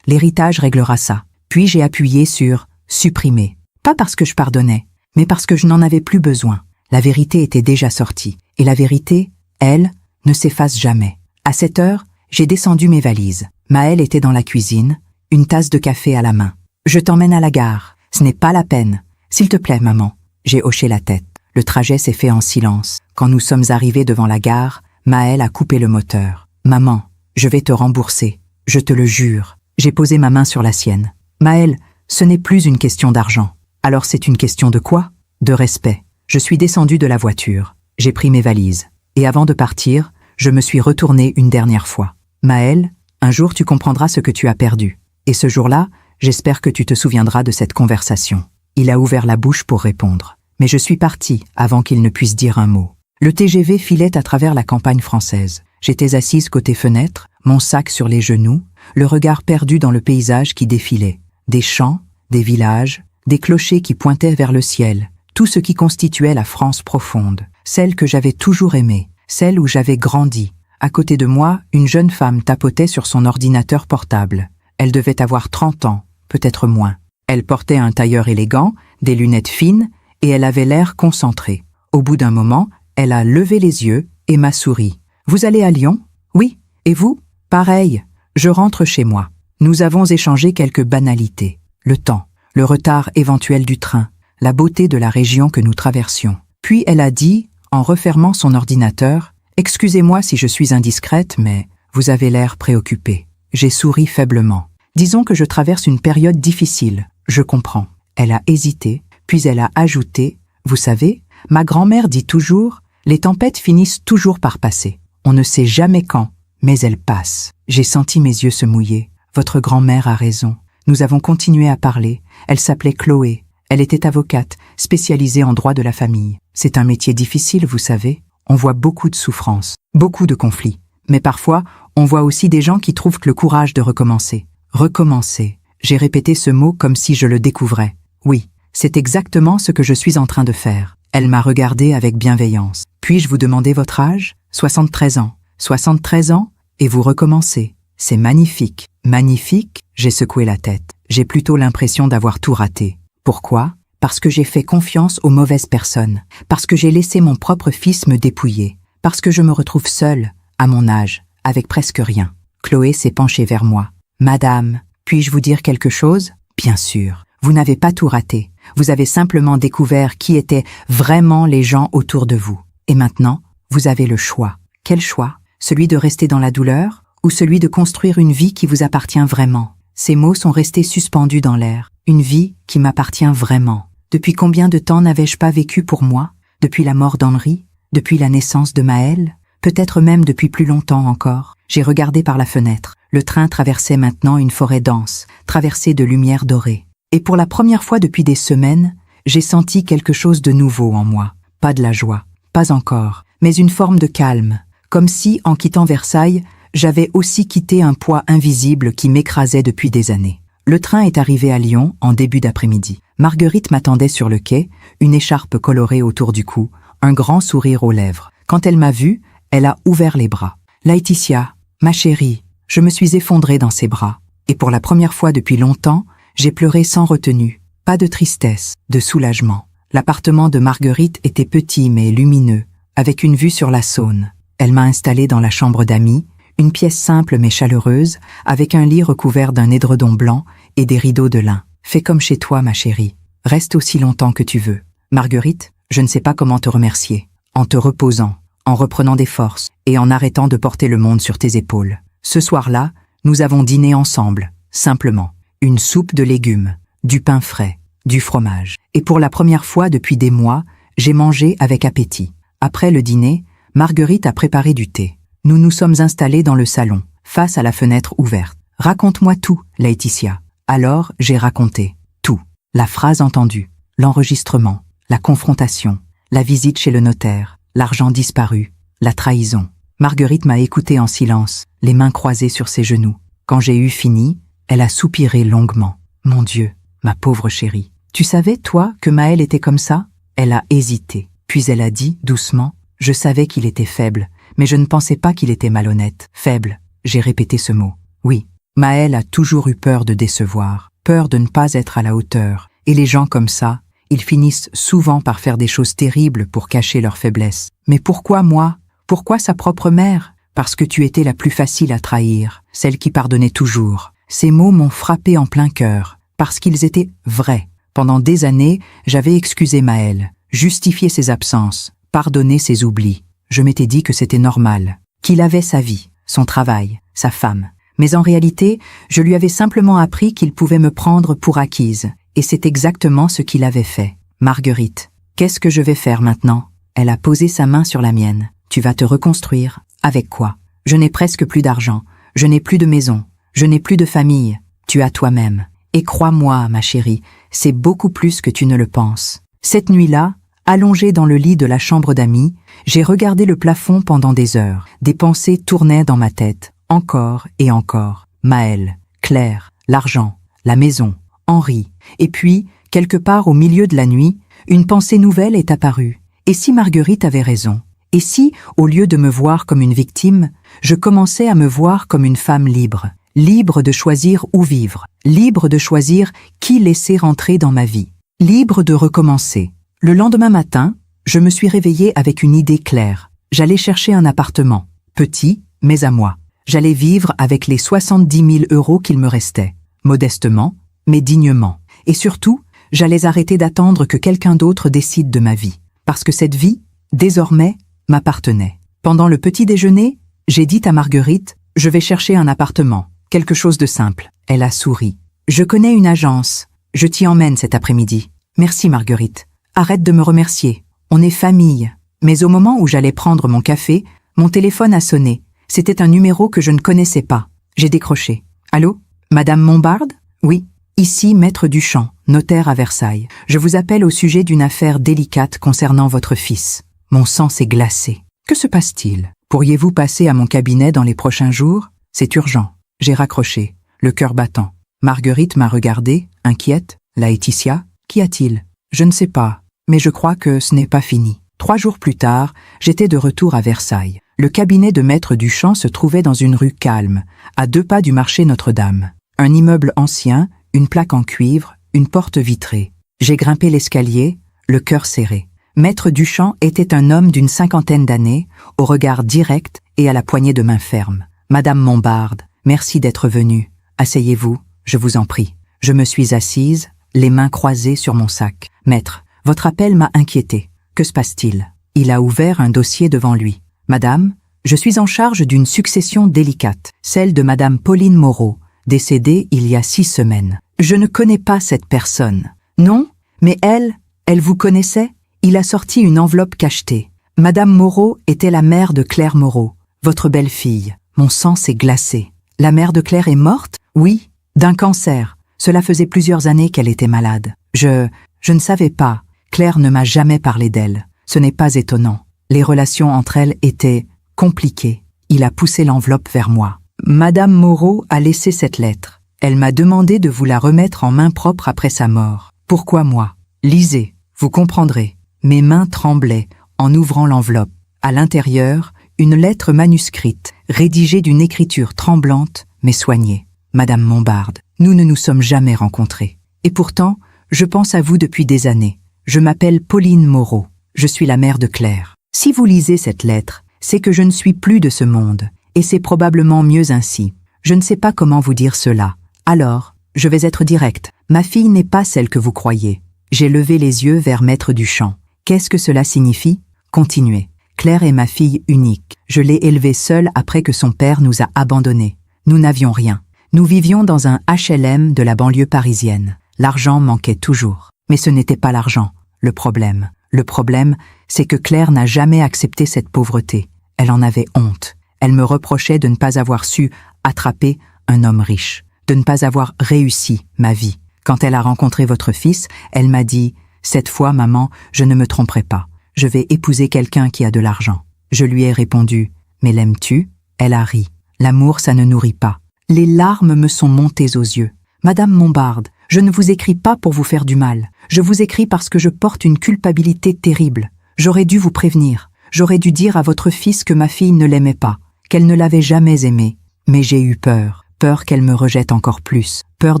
l'héritage réglera ça. Puis j'ai appuyé sur « supprimer ». Pas parce que je pardonnais, mais parce que je n'en avais plus besoin. La vérité était déjà sortie. Et la vérité, elle, ne s'efface jamais. À 7 heures, j'ai descendu mes valises. Maëlle était dans la cuisine, une tasse de café à la main. « Je t'emmène à la gare. Ce n'est pas la peine. S'il te plaît, maman. » J'ai hoché la tête. Le trajet s'est fait en silence. Quand nous sommes arrivés devant la gare, Maëlle a coupé le moteur. « Maman, je vais te rembourser. Je te le jure. » J'ai posé ma main sur la sienne. « Maëlle, ce n'est plus une question d'argent. Alors c'est une question de quoi? De respect. » Je suis descendu de la voiture. J'ai pris mes valises. Et avant de partir, je me suis retourné une dernière fois. « Maëlle, un jour tu comprendras ce que tu as perdu. Et ce jour-là, j'espère que tu te souviendras de cette conversation. » Il a ouvert la bouche pour répondre. Mais je suis parti avant qu'il ne puisse dire un mot. Le TGV filait à travers la campagne française. J'étais assise côté fenêtre, mon sac sur les genoux, le regard perdu dans le paysage qui défilait. Des champs, des villages, des clochers qui pointaient vers le ciel, tout ce qui constituait la France profonde, celle que j'avais toujours aimée, celle où j'avais grandi. À côté de moi, une jeune femme tapotait sur son ordinateur portable. Elle devait avoir 30 ans, peut-être moins. Elle portait un tailleur élégant, des lunettes fines, et elle avait l'air concentrée. Au bout d'un moment, elle a levé les yeux et m'a souri. « Vous allez à Lyon ? » ?»« Oui. Et vous ? » ?»« Pareil. Je rentre chez moi. » Nous avons échangé quelques banalités. Le temps, le retard éventuel du train, la beauté de la région que nous traversions. Puis elle a dit, en refermant son ordinateur, « Excusez-moi si je suis indiscrète, mais vous avez l'air préoccupée. » J'ai souri faiblement. Disons que je traverse une période difficile. Je comprends. Elle a hésité, puis elle a ajouté, « Vous savez, ma grand-mère dit toujours, les tempêtes finissent toujours par passer. On ne sait jamais quand, mais elles passent. » J'ai senti mes yeux se mouiller. Votre grand-mère a raison. Nous avons continué à parler. Elle s'appelait Chloé. Elle était avocate, spécialisée en droit de la famille. C'est un métier difficile, vous savez. On voit beaucoup de souffrances, beaucoup de conflits. Mais parfois, on voit aussi des gens qui trouvent le courage de recommencer. Recommencer. J'ai répété ce mot comme si je le découvrais. Oui, c'est exactement ce que je suis en train de faire. Elle m'a regardé avec bienveillance. Puis-je vous demander votre âge ? 73 ans. 73 ans ? Et vous recommencez. C'est magnifique. Magnifique ? J'ai secoué la tête. J'ai plutôt l'impression d'avoir tout raté. Pourquoi ? Parce que j'ai fait confiance aux mauvaises personnes. Parce que j'ai laissé mon propre fils me dépouiller. Parce que je me retrouve seule, à mon âge, avec presque rien. Chloé s'est penchée vers moi. « Madame, puis-je vous dire quelque chose ? » Bien sûr. Vous n'avez pas tout raté. Vous avez simplement découvert qui étaient vraiment les gens autour de vous. Et maintenant, vous avez le choix. Quel choix ? Celui de rester dans la douleur ou celui de construire une vie qui vous appartient vraiment ? Ces mots sont restés suspendus dans l'air. Une vie qui m'appartient vraiment. Depuis combien de temps n'avais-je pas vécu pour moi ? Depuis la mort d'Henri ? Depuis la naissance de Maëlle ? Peut-être même depuis plus longtemps encore. J'ai regardé par la fenêtre. Le train traversait maintenant une forêt dense, traversée de lumière dorée. Et pour la première fois depuis des semaines, j'ai senti quelque chose de nouveau en moi. Pas de la joie, pas encore, mais une forme de calme. Comme si, en quittant Versailles, j'avais aussi quitté un poids invisible qui m'écrasait depuis des années. Le train est arrivé à Lyon en début d'après-midi. Marguerite m'attendait sur le quai, une écharpe colorée autour du cou, un grand sourire aux lèvres. Quand elle m'a vue, elle a ouvert les bras. « Laetitia, ma chérie !» Je me suis effondrée dans ses bras. Et pour la première fois depuis longtemps, j'ai pleuré sans retenue. Pas de tristesse, de soulagement. L'appartement de Marguerite était petit mais lumineux, avec une vue sur la Saône. Elle m'a installée dans la chambre d'amis, une pièce simple mais chaleureuse, avec un lit recouvert d'un édredon blanc et des rideaux de lin. « Fais comme chez toi, ma chérie. Reste aussi longtemps que tu veux. Marguerite, je ne sais pas comment te remercier. En te reposant, en reprenant des forces et en arrêtant de porter le monde sur tes épaules. Ce soir-là, nous avons dîné ensemble, simplement. Une soupe de légumes, du pain frais, du fromage. Et pour la première fois depuis des mois, j'ai mangé avec appétit. Après le dîner, Marguerite a préparé du thé. Nous nous sommes installés dans le salon, face à la fenêtre ouverte. « Raconte-moi tout, Laetitia. » Alors, j'ai raconté. Tout. La phrase entendue, l'enregistrement, la confrontation, la visite chez le notaire, l'argent disparu, la trahison. Marguerite m'a écouté en silence, les mains croisées sur ses genoux. Quand j'ai eu fini, elle a soupiré longuement. Mon Dieu, ma pauvre chérie. Tu savais, toi, que Maël était comme ça? Elle a hésité. Puis elle a dit, doucement, je savais qu'il était faible, mais je ne pensais pas qu'il était malhonnête. Faible, j'ai répété ce mot. Oui, Maël a toujours eu peur de décevoir, peur de ne pas être à la hauteur. Et les gens comme ça, ils finissent souvent par faire des choses terribles pour cacher leur faiblesse. Mais pourquoi moi? Pourquoi sa propre mère? Parce que tu étais la plus facile à trahir, celle qui pardonnait toujours. Ces mots m'ont frappé en plein cœur, parce qu'ils étaient vrais. Pendant des années, j'avais excusé Maël, justifié ses absences, pardonné ses oublis. Je m'étais dit que c'était normal, qu'il avait sa vie, son travail, sa femme. Mais en réalité, je lui avais simplement appris qu'il pouvait me prendre pour acquise, et c'est exactement ce qu'il avait fait. Marguerite, qu'est-ce que je vais faire maintenant? Elle a posé sa main sur la mienne. Tu vas te reconstruire. Avec quoi? Je n'ai presque plus d'argent, je n'ai plus de maison, je n'ai plus de famille. Tu as toi-même. Et crois-moi, ma chérie, c'est beaucoup plus que tu ne le penses. Cette nuit-là, allongée dans le lit de la chambre d'amis, j'ai regardé le plafond pendant des heures. Des pensées tournaient dans ma tête, encore et encore. Maël, Claire, l'argent, la maison, Henri. Et puis, quelque part au milieu de la nuit, une pensée nouvelle est apparue. Et si Marguerite avait raison? Et si, au lieu de me voir comme une victime, je commençais à me voir comme une femme libre, libre de choisir où vivre, libre de choisir qui laisser rentrer dans ma vie, libre de recommencer. Le lendemain matin, je me suis réveillée avec une idée claire. J'allais chercher un appartement, petit, mais à moi. J'allais vivre avec les 70 000 € qu'il me restait, modestement, mais dignement. Et surtout, j'allais arrêter d'attendre que quelqu'un d'autre décide de ma vie. Parce que cette vie, désormais, m'appartenait. Pendant le petit déjeuner, j'ai dit à Marguerite, je vais chercher un appartement, quelque chose de simple. Elle a souri. Je connais une agence, je t'y emmène cet après-midi. Merci Marguerite. Arrête de me remercier. On est famille. Mais au moment où j'allais prendre mon café, mon téléphone a sonné. C'était un numéro que je ne connaissais pas. J'ai décroché. Allô? Madame Mombarde? Oui. Ici, maître Duchamp, notaire à Versailles. Je vous appelle au sujet d'une affaire délicate concernant votre fils. Mon sang s'est glacé. Que se passe-t-il? Pourriez-vous passer à mon cabinet dans les prochains jours? C'est urgent. J'ai raccroché, le cœur battant. Marguerite m'a regardé, inquiète. Laetitia? Qu'y a-t-il? Je ne sais pas, mais je crois que ce n'est pas fini. 3 jours plus tard, j'étais de retour à Versailles. Le cabinet de maître Duchamp se trouvait dans une rue calme, à 2 pas du marché Notre-Dame. Un immeuble ancien, une plaque en cuivre, une porte vitrée. J'ai grimpé l'escalier, le cœur serré. Maître Duchamp était un homme d'une 50aine d'années, au regard direct et à la poignée de main ferme. Madame Mombarde, merci d'être venue. Asseyez-vous, je vous en prie. Je me suis assise, les mains croisées sur mon sac. Maître, votre appel m'a inquiété. Que se passe-t-il? Il a ouvert un dossier devant lui. Madame, je suis en charge d'une succession délicate, celle de Madame Pauline Moreau, décédée il y a 6 semaines. Je ne connais pas cette personne. Non, mais elle vous connaissait? Il a sorti une enveloppe cachetée. Madame Moreau était la mère de Claire Moreau, votre belle-fille. Mon sang s'est glacé. La mère de Claire est morte? Oui, d'un cancer. Cela faisait plusieurs années qu'elle était malade. Je ne savais pas. Claire ne m'a jamais parlé d'elle. Ce n'est pas étonnant. Les relations entre elles étaient compliquées. Il a poussé l'enveloppe vers moi. Madame Moreau a laissé cette lettre. Elle m'a demandé de vous la remettre en main propre après sa mort. Pourquoi moi? Lisez, vous comprendrez. Mes mains tremblaient en ouvrant l'enveloppe. À l'intérieur, une lettre manuscrite, rédigée d'une écriture tremblante mais soignée. Madame Mombarde, nous ne nous sommes jamais rencontrés. Et pourtant, je pense à vous depuis des années. Je m'appelle Pauline Moreau. Je suis la mère de Claire. Si vous lisez cette lettre, c'est que je ne suis plus de ce monde. Et c'est probablement mieux ainsi. Je ne sais pas comment vous dire cela. Alors, je vais être directe. Ma fille n'est pas celle que vous croyez. J'ai levé les yeux vers maître Duchamp. Qu'est-ce que cela signifie? Continuez. Claire est ma fille unique. Je l'ai élevée seule après que son père nous a abandonnés. Nous n'avions rien. Nous vivions dans un HLM de la banlieue parisienne. L'argent manquait toujours. Mais ce n'était pas l'argent, le problème. Le problème, c'est que Claire n'a jamais accepté cette pauvreté. Elle en avait honte. Elle me reprochait de ne pas avoir su attraper un homme riche, de ne pas avoir réussi ma vie. Quand elle a rencontré votre fils, elle m'a dit « Cette fois, maman, je ne me tromperai pas. Je vais épouser quelqu'un qui a de l'argent. » Je lui ai répondu « Mais l'aimes-tu? Elle a ri. L'amour, ça ne nourrit pas. Les larmes me sont montées aux yeux. Madame Mombarde, je ne vous écris pas pour vous faire du mal. Je vous écris parce que je porte une culpabilité terrible. J'aurais dû vous prévenir. J'aurais dû dire à votre fils que ma fille ne l'aimait pas, qu'elle ne l'avait jamais aimé. Mais j'ai eu peur. Peur qu'elle me rejette encore plus. Peur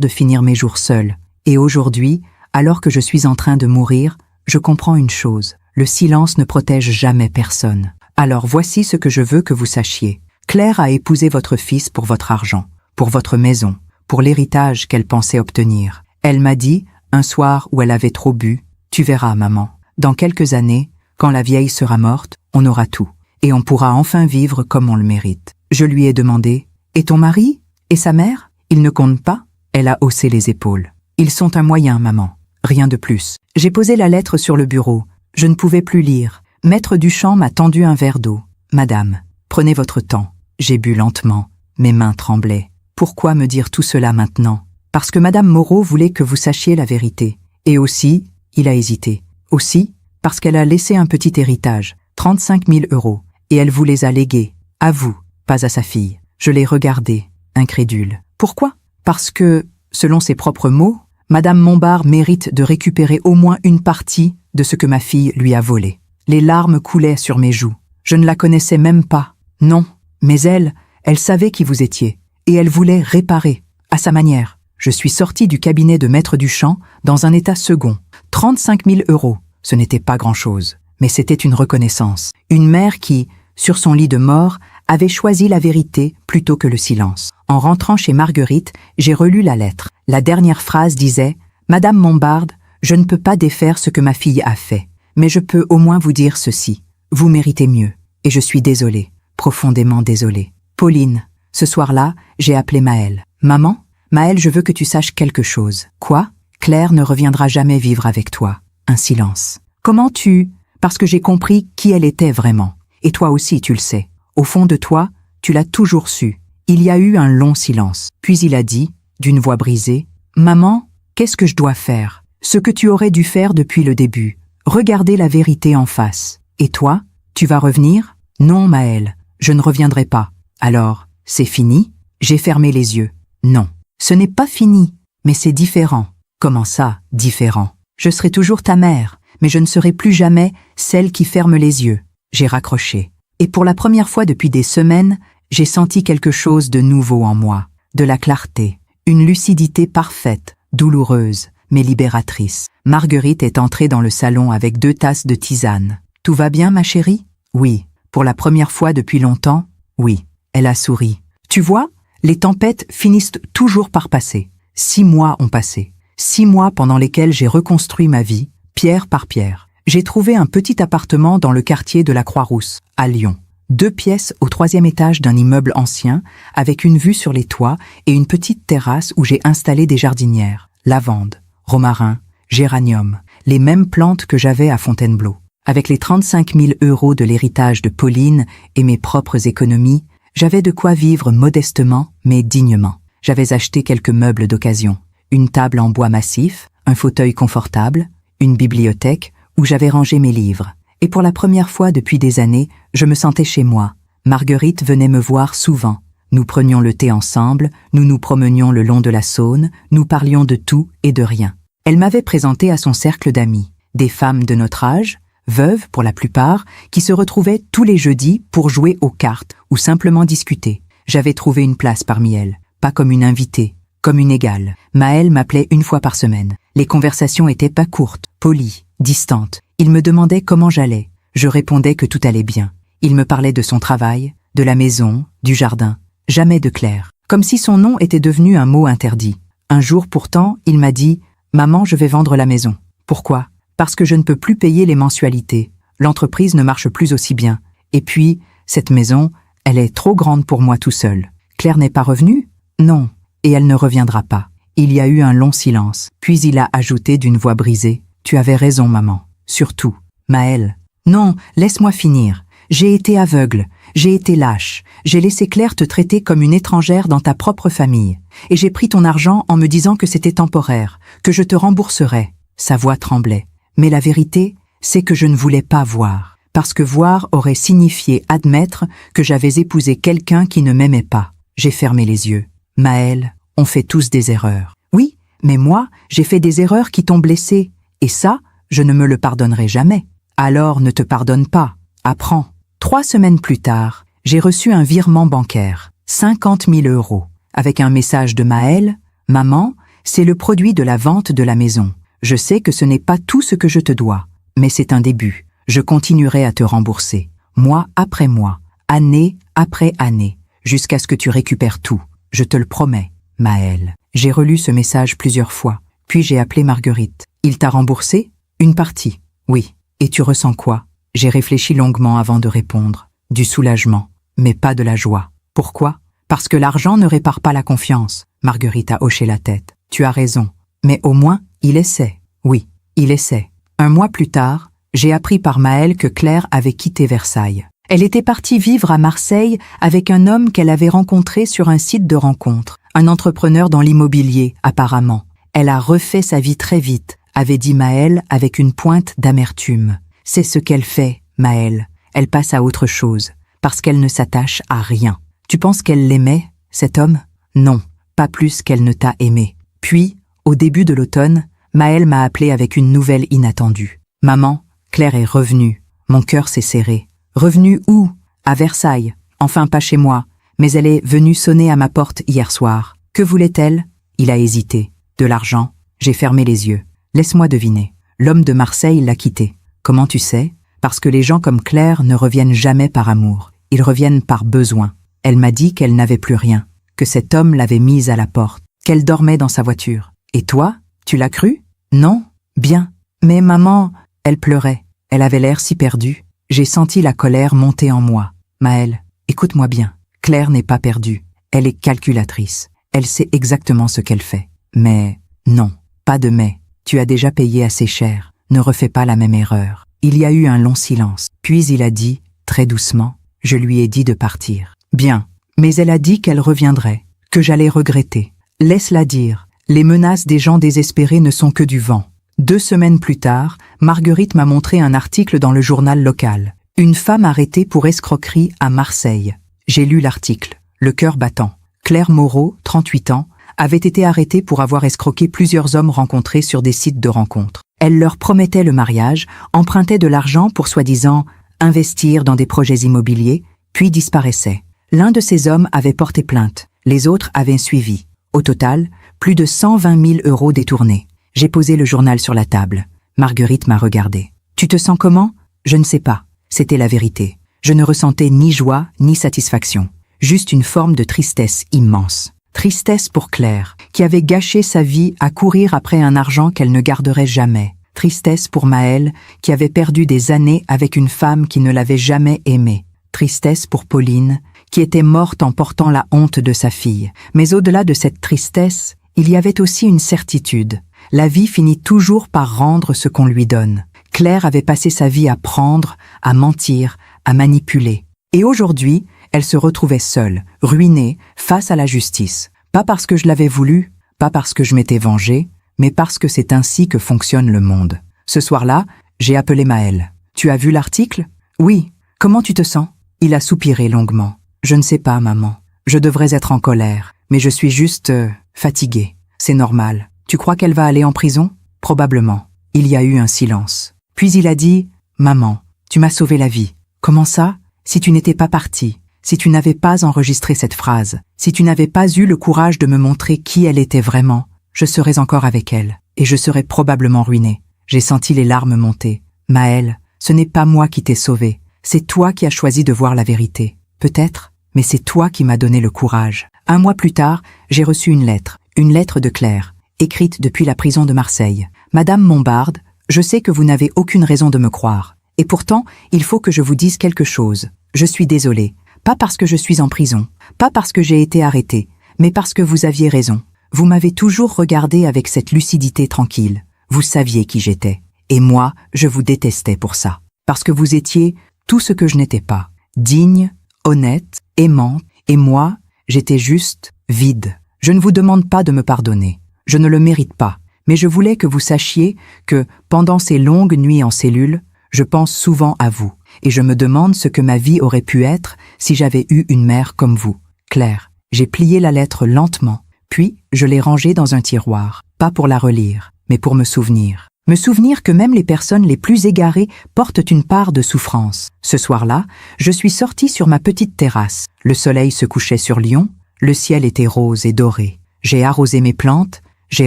de finir mes jours seule. Et aujourd'hui, alors que je suis en train de mourir, je comprends une chose. Le silence ne protège jamais personne. Alors voici ce que je veux que vous sachiez. Claire a épousé votre fils pour votre argent, pour votre maison, pour l'héritage qu'elle pensait obtenir. Elle m'a dit, un soir où elle avait trop bu, « Tu verras, maman, dans quelques années, quand la vieille sera morte, on aura tout, et on pourra enfin vivre comme on le mérite. » Je lui ai demandé, « Et ton mari? Et sa mère? Ils ne comptent pas ?» Elle a haussé les épaules. « Ils sont un moyen, maman, rien de plus. » J'ai posé la lettre sur le bureau. Je ne pouvais plus lire. Maître Duchamp m'a tendu un verre d'eau. « Madame, prenez votre temps. » J'ai bu lentement. Mes mains tremblaient. Pourquoi me dire tout cela maintenant? Parce que Madame Moreau voulait que vous sachiez la vérité. Et aussi, il a hésité. Aussi, parce qu'elle a laissé un petit héritage, 35 000 €, et elle vous les a légués. À vous, pas à sa fille. Je l'ai regardé, incrédule. Pourquoi? Parce que, selon ses propres mots, Madame Montbard mérite de récupérer au moins une partie de ce que ma fille lui a volé. Les larmes coulaient sur mes joues. Je ne la connaissais même pas. Non, mais elle savait qui vous étiez, et elle voulait réparer, à sa manière. Je suis sortie du cabinet de Maître Duchamp dans un état second. 35 000 €, ce n'était pas grand-chose, mais c'était une reconnaissance. Une mère qui, sur son lit de mort, avait choisi la vérité plutôt que le silence. En rentrant chez Marguerite, j'ai relu la lettre. La dernière phrase disait « Madame Mombarde, je ne peux pas défaire ce que ma fille a fait, mais je peux au moins vous dire ceci. Vous méritez mieux, et je suis désolée, profondément désolée. Pauline, ce soir-là, j'ai appelé Maëlle. Maman, Maëlle, je veux que tu saches quelque chose. Quoi? Claire ne reviendra jamais vivre avec toi. Un silence. Comment tu... Parce que j'ai compris qui elle était vraiment. Et toi aussi, tu le sais. Au fond de toi, tu l'as toujours su. Il y a eu un long silence. Puis il a dit, d'une voix brisée, « Maman, qu'est-ce que je dois faire? Ce que tu aurais dû faire depuis le début. Regarder la vérité en face. Et toi, tu vas revenir? Non, Maëlle, je ne reviendrai pas. Alors, c'est fini? J'ai fermé les yeux. Non, ce n'est pas fini, mais c'est différent. Comment ça, différent? Je serai toujours ta mère, mais je ne serai plus jamais celle qui ferme les yeux. J'ai raccroché. Et pour la première fois depuis des semaines, j'ai senti quelque chose de nouveau en moi. De la clarté, une lucidité parfaite, douloureuse, mais libératrice. Marguerite est entrée dans le salon avec 2 tasses de tisane. « Tout va bien, ma chérie? » « Oui. Pour la première fois depuis longtemps? » « Oui. » Elle a souri. « Tu vois, les tempêtes finissent toujours par passer. 6 mois ont passé. 6 mois pendant lesquels j'ai reconstruit ma vie, pierre par pierre. J'ai trouvé un petit appartement dans le quartier de la Croix-Rousse, à Lyon. 2 pièces au 3e étage d'un immeuble ancien, avec une vue sur les toits et une petite terrasse où j'ai installé des jardinières. Lavande, romarin, géranium, les mêmes plantes que j'avais à Fontainebleau. Avec les 35 000 € de l'héritage de Pauline et mes propres économies, j'avais de quoi vivre modestement mais dignement. J'avais acheté quelques meubles d'occasion, une table en bois massif, un fauteuil confortable, une bibliothèque où j'avais rangé mes livres. Et pour la première fois depuis des années, je me sentais chez moi. Marguerite venait me voir souvent. Nous prenions le thé ensemble, nous nous promenions le long de la Saône, nous parlions de tout et de rien. Elle m'avait présenté à son cercle d'amis, des femmes de notre âge, veuves pour la plupart, qui se retrouvaient tous les jeudis pour jouer aux cartes ou simplement discuter. J'avais trouvé une place parmi elles, pas comme une invitée, comme une égale. Maëlle m'appelait 1 fois par semaine. Les conversations étaient pas courtes, polies, distantes. Il me demandait comment j'allais. Je répondais que tout allait bien. Il me parlait de son travail, de la maison, du jardin. Jamais de Claire. Comme si son nom était devenu un mot interdit. Un jour pourtant, il m'a dit « Maman, je vais vendre la maison. » Pourquoi? Parce que je ne peux plus payer les mensualités. L'entreprise ne marche plus aussi bien. Et puis, cette maison, elle est trop grande pour moi tout seul. Claire n'est pas revenue? Non. Et elle ne reviendra pas. Il y a eu un long silence. Puis il a ajouté d'une voix brisée « Tu avais raison, maman. Surtout, Maëlle. » Non, laisse-moi finir. J'ai été aveugle. J'ai été lâche. J'ai laissé Claire te traiter comme une étrangère dans ta propre famille. Et j'ai pris ton argent en me disant que c'était temporaire, que je te rembourserais. Sa voix tremblait. Mais la vérité, c'est que je ne voulais pas voir. parce que voir aurait signifié admettre que j'avais épousé quelqu'un qui ne m'aimait pas. J'ai fermé les yeux. Maëlle, on fait tous des erreurs. Oui, mais moi, j'ai fait des erreurs qui t'ont blessé. Et ça, je ne me le pardonnerai jamais. Alors ne te pardonne pas. Apprends. 3 semaines plus tard, j'ai reçu un virement bancaire. 50 000 €. Avec un message de Maëlle. Maman, c'est le produit de la vente de la maison. Je sais que ce n'est pas tout ce que je te dois, mais c'est un début. Je continuerai à te rembourser, mois après mois, année après année, jusqu'à ce que tu récupères tout. Je te le promets, Maëlle. J'ai relu ce message plusieurs fois, puis j'ai appelé Marguerite. Il t'a remboursé? Une partie. Oui. Et tu ressens quoi? J'ai réfléchi longuement avant de répondre. Du soulagement, mais pas de la joie. Pourquoi? Parce que l'argent ne répare pas la confiance. Marguerite a hoché la tête. Tu as raison. Mais au moins, il essaie. Oui, il essaie. 1 mois plus tard, j'ai appris par Maëlle que Claire avait quitté Versailles. Elle était partie vivre à Marseille avec un homme qu'elle avait rencontré sur un site de rencontre. Un entrepreneur dans l'immobilier, apparemment. Elle a refait sa vie très vite, avait dit Maëlle avec une pointe d'amertume. C'est ce qu'elle fait, Maëlle. Elle passe à autre chose, parce qu'elle ne s'attache à rien. Tu penses qu'elle l'aimait, cet homme? Non, pas plus qu'elle ne t'a aimé. Puis, au début de l'automne, Maëlle m'a appelé avec une nouvelle inattendue. Maman, Claire est revenue. Mon cœur s'est serré. Revenue où? À Versailles. Enfin, pas chez moi. Mais elle est venue sonner à ma porte hier soir. Que voulait-elle? Il a hésité. De l'argent. J'ai fermé les yeux. Laisse-moi deviner. L'homme de Marseille l'a quittée. Comment tu sais? Parce que les gens comme Claire ne reviennent jamais par amour. Ils reviennent par besoin. Elle m'a dit qu'elle n'avait plus rien. Que cet homme l'avait mise à la porte. Qu'elle dormait dans sa voiture. Et toi? Tu l'as cru? Non? Bien. Mais maman, elle pleurait. Elle avait l'air si perdue. J'ai senti la colère monter en moi. Maëlle, écoute-moi bien. Claire n'est pas perdue. Elle est calculatrice. Elle sait exactement ce qu'elle fait. Mais non, pas de mais. Tu as déjà payé assez cher. Ne refais pas la même erreur. Il y a eu un long silence. Puis il a dit, très doucement, je lui ai dit de partir. Bien. Mais elle a dit qu'elle reviendrait, que j'allais regretter. Laisse-la dire. Les menaces des gens désespérés ne sont que du vent. 2 semaines plus tard, Marguerite m'a montré un article dans le journal local. Une femme arrêtée pour escroquerie à Marseille. J'ai lu l'article, le cœur battant. Claire Moreau, 38 ans, avait été arrêtée pour avoir escroqué plusieurs hommes rencontrés sur des sites de rencontres. Elle leur promettait le mariage, empruntait de l'argent pour soi-disant investir dans des projets immobiliers, puis disparaissait. L'un de ces hommes avait porté plainte, les autres avaient suivi. Au total, plus de 120 000 € détournés. J'ai posé le journal sur la table. Marguerite m'a regardé. Tu te sens comment? Je ne sais pas. C'était la vérité. Je ne ressentais ni joie ni satisfaction. Juste une forme de tristesse immense. Tristesse pour Claire, qui avait gâché sa vie à courir après un argent qu'elle ne garderait jamais. Tristesse pour Maëlle, qui avait perdu des années avec une femme qui ne l'avait jamais aimée. Tristesse pour Pauline, qui était morte en portant la honte de sa fille. Mais au-delà de cette tristesse, il y avait aussi une certitude. La vie finit toujours par rendre ce qu'on lui donne. Claire avait passé sa vie à prendre, à mentir, à manipuler. Et aujourd'hui, elle se retrouvait seule, ruinée, face à la justice. Pas parce que je l'avais voulu, pas parce que je m'étais vengée, mais parce que c'est ainsi que fonctionne le monde. Ce soir-là, j'ai appelé Maëlle. Tu as vu l'article? Oui. Comment tu te sens? Il a soupiré longuement. Je ne sais pas, maman. Je devrais être en colère, mais je suis juste fatiguée. C'est normal. Tu crois qu'elle va aller en prison? Probablement. Il y a eu un silence. Puis il a dit, « Maman, tu m'as sauvé la vie. Comment ça? Si tu n'étais pas partie, si tu n'avais pas enregistré cette phrase, si tu n'avais pas eu le courage de me montrer qui elle était vraiment, je serais encore avec elle, et je serais probablement ruinée. » J'ai senti les larmes monter. « Maëlle, ce n'est pas moi qui t'ai sauvée. C'est toi qui as choisi de voir la vérité. Peut-être, mais c'est toi qui m'as donné le courage. » 1 mois plus tard, j'ai reçu une lettre de Claire, écrite depuis la prison de Marseille. « Madame Mombarde, je sais que vous n'avez aucune raison de me croire. Et pourtant, il faut que je vous dise quelque chose. Je suis désolée. Pas parce que je suis en prison, pas parce que j'ai été arrêtée, mais parce que vous aviez raison. Vous m'avez toujours regardée avec cette lucidité tranquille. Vous saviez qui j'étais. Et moi, je vous détestais pour ça. Parce que vous étiez tout ce que je n'étais pas. Digne, honnête, aimante, et moi, j'étais juste vide. Je ne vous demande pas de me pardonner. Je ne le mérite pas. Mais je voulais que vous sachiez que, pendant ces longues nuits en cellule, je pense souvent à vous. et je me demande ce que ma vie aurait pu être si j'avais eu une mère comme vous, Claire. J'ai plié la lettre lentement, puis je l'ai rangée dans un tiroir, pas pour la relire, mais pour me souvenir. Me souvenir que même les personnes les plus égarées portent une part de souffrance. Ce soir-là, je suis sortie sur ma petite terrasse. Le soleil se couchait sur Lyon, le ciel était rose et doré. J'ai arrosé mes plantes, j'ai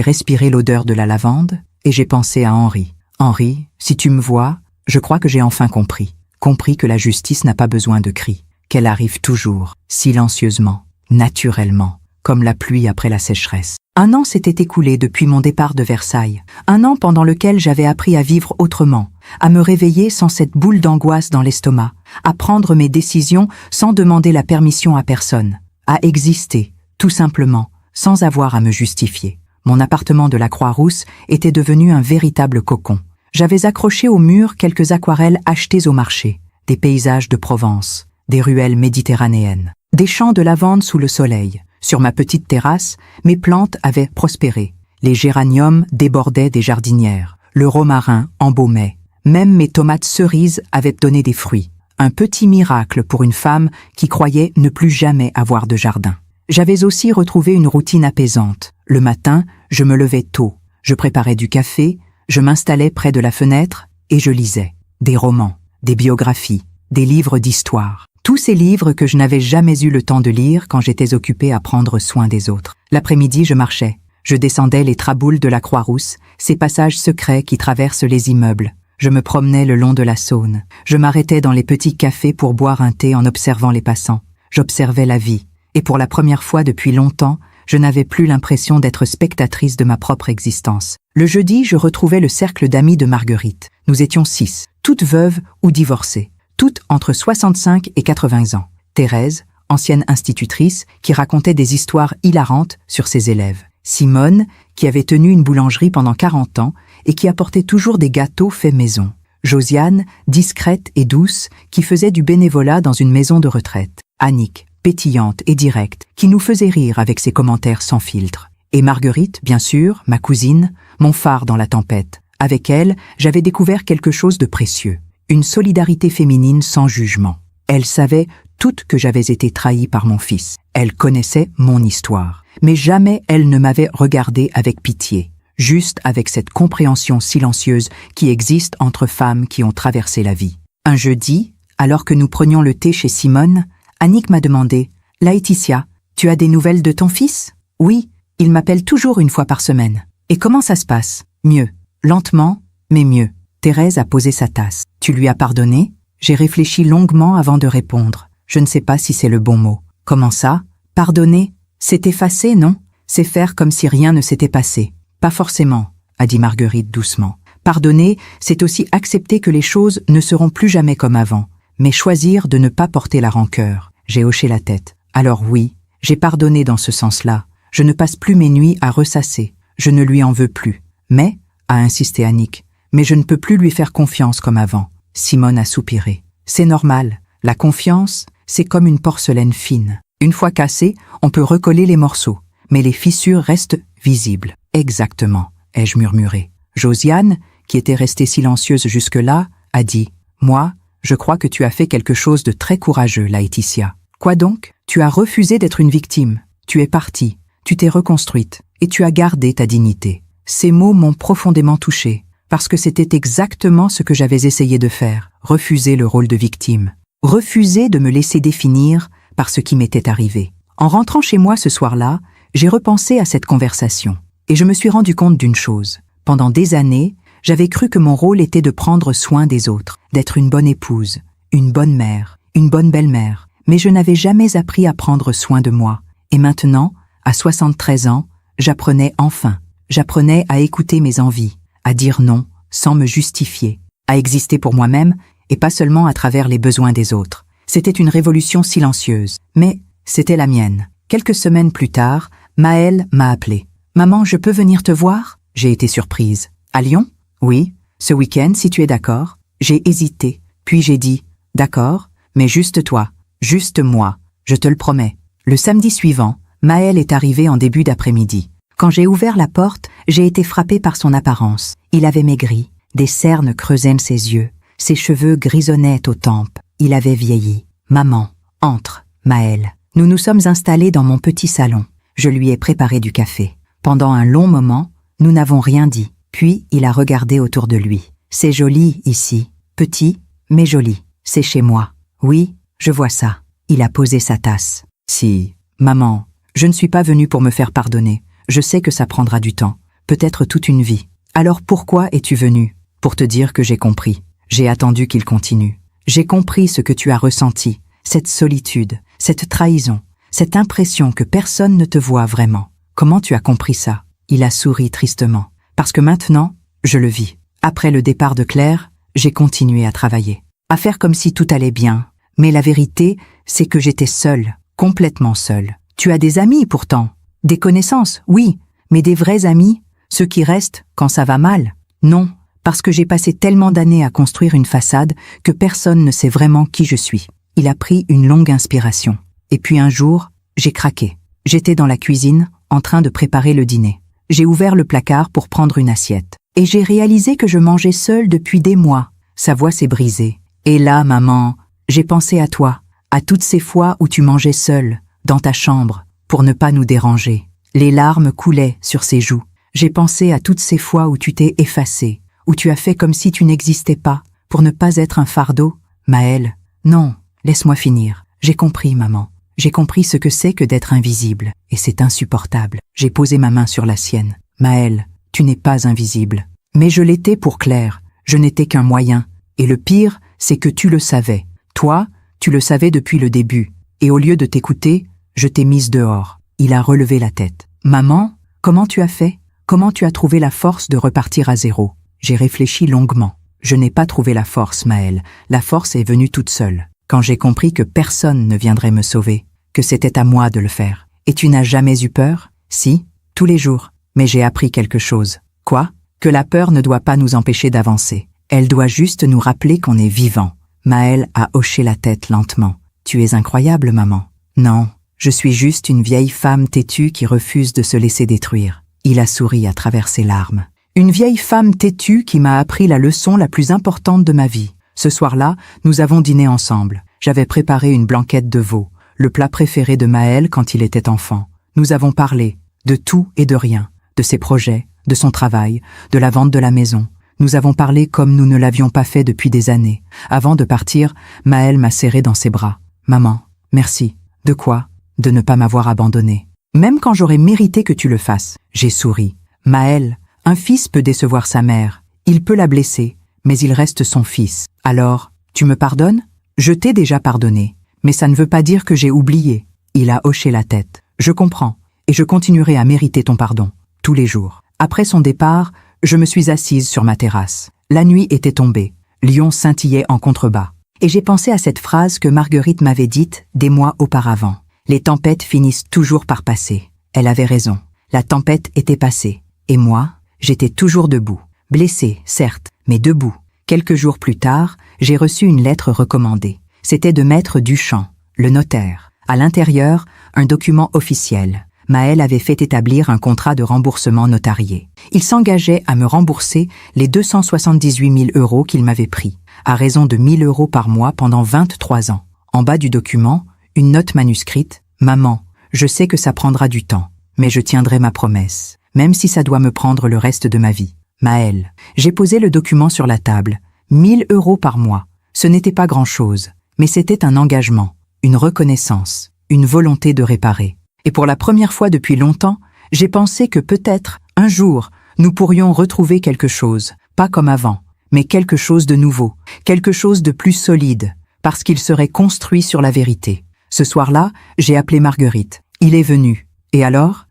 respiré l'odeur de la lavande, et j'ai pensé à Henri. Henri, si tu me vois, je crois que j'ai enfin compris. Compris que la justice n'a pas besoin de cris, qu'elle arrive toujours, silencieusement, naturellement, comme la pluie après la sécheresse. 1 an s'était écoulé depuis mon départ de Versailles, 1 an pendant lequel j'avais appris à vivre autrement, à me réveiller sans cette boule d'angoisse dans l'estomac, à prendre mes décisions sans demander la permission à personne, à exister, tout simplement, sans avoir à me justifier. Mon appartement de la Croix-Rousse était devenu un véritable cocon. J'avais accroché au mur quelques aquarelles achetées au marché, des paysages de Provence, des ruelles méditerranéennes, des champs de lavande sous le soleil. Sur ma petite terrasse, mes plantes avaient prospéré. Les géraniums débordaient des jardinières. Le romarin embaumait. Même mes tomates cerises avaient donné des fruits. Un petit miracle pour une femme qui croyait ne plus jamais avoir de jardin. J'avais aussi retrouvé une routine apaisante. Le matin, je me levais tôt. Je préparais du café, je m'installais près de la fenêtre et je lisais. Des romans, des biographies, des livres d'histoire. Tous ces livres que je n'avais jamais eu le temps de lire quand j'étais occupée à prendre soin des autres. L'après-midi, je marchais. Je descendais les traboules de la Croix-Rousse, ces passages secrets qui traversent les immeubles. Je me promenais le long de la Saône. Je m'arrêtais dans les petits cafés pour boire un thé en observant les passants. J'observais la vie. Et pour la première fois depuis longtemps, je n'avais plus l'impression d'être spectatrice de ma propre existence. Le jeudi, je retrouvais le cercle d'amis de Marguerite. Nous étions 6, toutes veuves ou divorcées. Toutes entre 65 et 80 ans. Thérèse, ancienne institutrice, qui racontait des histoires hilarantes sur ses élèves. Simone, qui avait tenu une boulangerie pendant 40 ans et qui apportait toujours des gâteaux faits maison. Josiane, discrète et douce, qui faisait du bénévolat dans une maison de retraite. Annick, pétillante et directe, qui nous faisait rire avec ses commentaires sans filtre. Et Marguerite, bien sûr, ma cousine, mon phare dans la tempête. Avec elle, j'avais découvert quelque chose de précieux. Une solidarité féminine sans jugement. Elle savait toutes que j'avais été trahie par mon fils. Elle connaissait mon histoire. Mais jamais elle ne m'avait regardée avec pitié. Juste avec cette compréhension silencieuse qui existe entre femmes qui ont traversé la vie. Un jeudi, alors que nous prenions le thé chez Simone, Annick m'a demandé « Laetitia, tu as des nouvelles de ton fils ?»« Oui, il m'appelle toujours 1 fois par semaine. »« Et comment ça se passe ?»« Mieux. Lentement, mais mieux. » Thérèse a posé sa tasse. « Tu lui as pardonné ?» J'ai réfléchi longuement avant de répondre. Je ne sais pas si c'est le bon mot. « Comment ça ? Pardonner ? C'est effacer, non ? C'est faire comme si rien ne s'était passé. »« Pas forcément, » a dit Marguerite doucement. « Pardonner, c'est aussi accepter que les choses ne seront plus jamais comme avant, mais choisir de ne pas porter la rancœur. » J'ai hoché la tête. « Alors oui, j'ai pardonné dans ce sens-là. Je ne passe plus mes nuits à ressasser. Je ne lui en veux plus. Mais, a insisté Annick, mais je ne peux plus lui faire confiance comme avant. » Simone a soupiré. « C'est normal. La confiance, c'est comme une porcelaine fine. Une fois cassée, on peut recoller les morceaux, mais les fissures restent visibles. »« Exactement, » ai-je murmuré. Josiane, qui était restée silencieuse jusque-là, a dit « Moi, je crois que tu as fait quelque chose de très courageux, Laetitia. »« Quoi donc ? Tu as refusé d'être une victime. Tu es partie, tu t'es reconstruite, et tu as gardé ta dignité. » Ces mots m'ont profondément touchée. Parce que c'était exactement ce que j'avais essayé de faire, refuser le rôle de victime, refuser de me laisser définir par ce qui m'était arrivé. En rentrant chez moi ce soir-là, j'ai repensé à cette conversation, et je me suis rendu compte d'une chose. Pendant des années, j'avais cru que mon rôle était de prendre soin des autres, d'être une bonne épouse, une bonne mère, une bonne belle-mère, mais je n'avais jamais appris à prendre soin de moi. Et maintenant, à 73 ans, j'apprenais enfin, j'apprenais à écouter mes envies, à dire non sans me justifier, à exister pour moi-même et pas seulement à travers les besoins des autres. C'était une révolution silencieuse, mais c'était la mienne. Quelques semaines plus tard, Maëlle m'a appelé. « Maman, je peux venir te voir ?» J'ai été surprise. « À Lyon ? » ?»« Oui, ce week-end si tu es d'accord. » J'ai hésité, puis j'ai dit « D'accord, mais juste toi, juste moi, je te le promets. » Le samedi suivant, Maëlle est arrivé en début d'après-midi. Quand j'ai ouvert la porte, j'ai été frappée par son apparence. Il avait maigri, des cernes creusaient ses yeux. Ses cheveux grisonnaient aux tempes. Il avait vieilli. « Maman, entre, Maëlle. » Nous nous sommes installés dans mon petit salon. Je lui ai préparé du café. Pendant un long moment, nous n'avons rien dit. Puis il a regardé autour de lui. « C'est joli ici. Petit, mais joli. C'est chez moi. Oui, je vois ça. » Il a posé sa tasse. « Si, maman, je ne suis pas venu pour me faire pardonner. Je sais que ça prendra du temps. Peut-être toute une vie. Alors pourquoi es-tu venu? Pour te dire que j'ai compris. J'ai attendu qu'il continue. J'ai compris ce que tu as ressenti, cette solitude, cette trahison, cette impression que personne ne te voit vraiment. Comment tu as compris ça? » Il a souri tristement. « Parce que maintenant, je le vis. Après le départ de Claire, j'ai continué à travailler, à faire comme si tout allait bien. Mais la vérité, c'est que j'étais seule, complètement seule. Tu as des amis pourtant, des connaissances, oui, mais des vrais amis, ceux qui restent quand ça va mal? Non, parce que j'ai passé tellement d'années à construire une façade que personne ne sait vraiment qui je suis. » Il a pris une longue inspiration. Et puis un jour, j'ai craqué. J'étais dans la cuisine, en train de préparer le dîner. J'ai ouvert le placard pour prendre une assiette. Et j'ai réalisé que je mangeais seule depuis des mois. Sa voix s'est brisée. « Et là, maman, j'ai pensé à toi, à toutes ces fois où tu mangeais seule, dans ta chambre, pour ne pas nous déranger. » Les larmes coulaient sur ses joues. J'ai pensé à toutes ces fois où tu t'es effacée, où tu as fait comme si tu n'existais pas, pour ne pas être un fardeau. Maëlle, non, laisse-moi finir. J'ai compris, maman. J'ai compris ce que c'est que d'être invisible, et c'est insupportable. J'ai posé ma main sur la sienne. Maëlle, tu n'es pas invisible. Mais je l'étais pour Claire. Je n'étais qu'un moyen. Et le pire, c'est que tu le savais. Toi, tu le savais depuis le début. Et au lieu de t'écouter, je t'ai mise dehors. Il a relevé la tête. Maman, comment tu as fait? Comment tu as trouvé la force de repartir à zéro? J'ai réfléchi longuement. Je n'ai pas trouvé la force, Maëlle. La force est venue toute seule. Quand j'ai compris que personne ne viendrait me sauver, que c'était à moi de le faire. Et tu n'as jamais eu peur? Si, tous les jours. Mais j'ai appris quelque chose. Quoi? Que la peur ne doit pas nous empêcher d'avancer. Elle doit juste nous rappeler qu'on est vivant. Maëlle a hoché la tête lentement. Tu es incroyable, maman. Non, je suis juste une vieille femme têtue qui refuse de se laisser détruire. Il a souri à travers ses larmes. Une vieille femme têtue qui m'a appris la leçon la plus importante de ma vie. Ce soir-là, nous avons dîné ensemble. J'avais préparé une blanquette de veau, le plat préféré de Maëlle quand il était enfant. Nous avons parlé de tout et de rien, de ses projets, de son travail, de la vente de la maison. Nous avons parlé comme nous ne l'avions pas fait depuis des années. Avant de partir, Maëlle m'a serré dans ses bras. « Maman, merci. » « De quoi? De ne pas m'avoir abandonné. Même quand j'aurais mérité que tu le fasses. » J'ai souri. « Maëlle, un fils peut décevoir sa mère. Il peut la blesser, mais il reste son fils. Alors, tu me pardonnes? Je t'ai déjà pardonné, mais ça ne veut pas dire que j'ai oublié. » Il a hoché la tête. « Je comprends, et je continuerai à mériter ton pardon, tous les jours. » Après son départ, je me suis assise sur ma terrasse. La nuit était tombée. Lyon scintillait en contrebas. Et j'ai pensé à cette phrase que Marguerite m'avait dite des mois auparavant. Les tempêtes finissent toujours par passer. Elle avait raison. La tempête était passée. Et moi, j'étais toujours debout. Blessée, certes, mais debout. Quelques jours plus tard, j'ai reçu une lettre recommandée. C'était de Maître Duchamp, le notaire. À l'intérieur, un document officiel. Maëlle avait fait établir un contrat de remboursement notarié. Il s'engageait à me rembourser les 278 000 € qu'il m'avait pris, à raison de 1 000 € par mois pendant 23 ans. En bas du document, une note manuscrite. « Maman, je sais que ça prendra du temps, mais je tiendrai ma promesse, même si ça doit me prendre le reste de ma vie. Maëlle. » J'ai posé le document sur la table. 1 000 € par mois. Ce n'était pas grand-chose, mais c'était un engagement, une reconnaissance, une volonté de réparer. Et pour la première fois depuis longtemps, j'ai pensé que peut-être, un jour, nous pourrions retrouver quelque chose, pas comme avant, mais quelque chose de nouveau, quelque chose de plus solide, parce qu'il serait construit sur la vérité. Ce soir-là, j'ai appelé Marguerite. Il est venu. Et alors,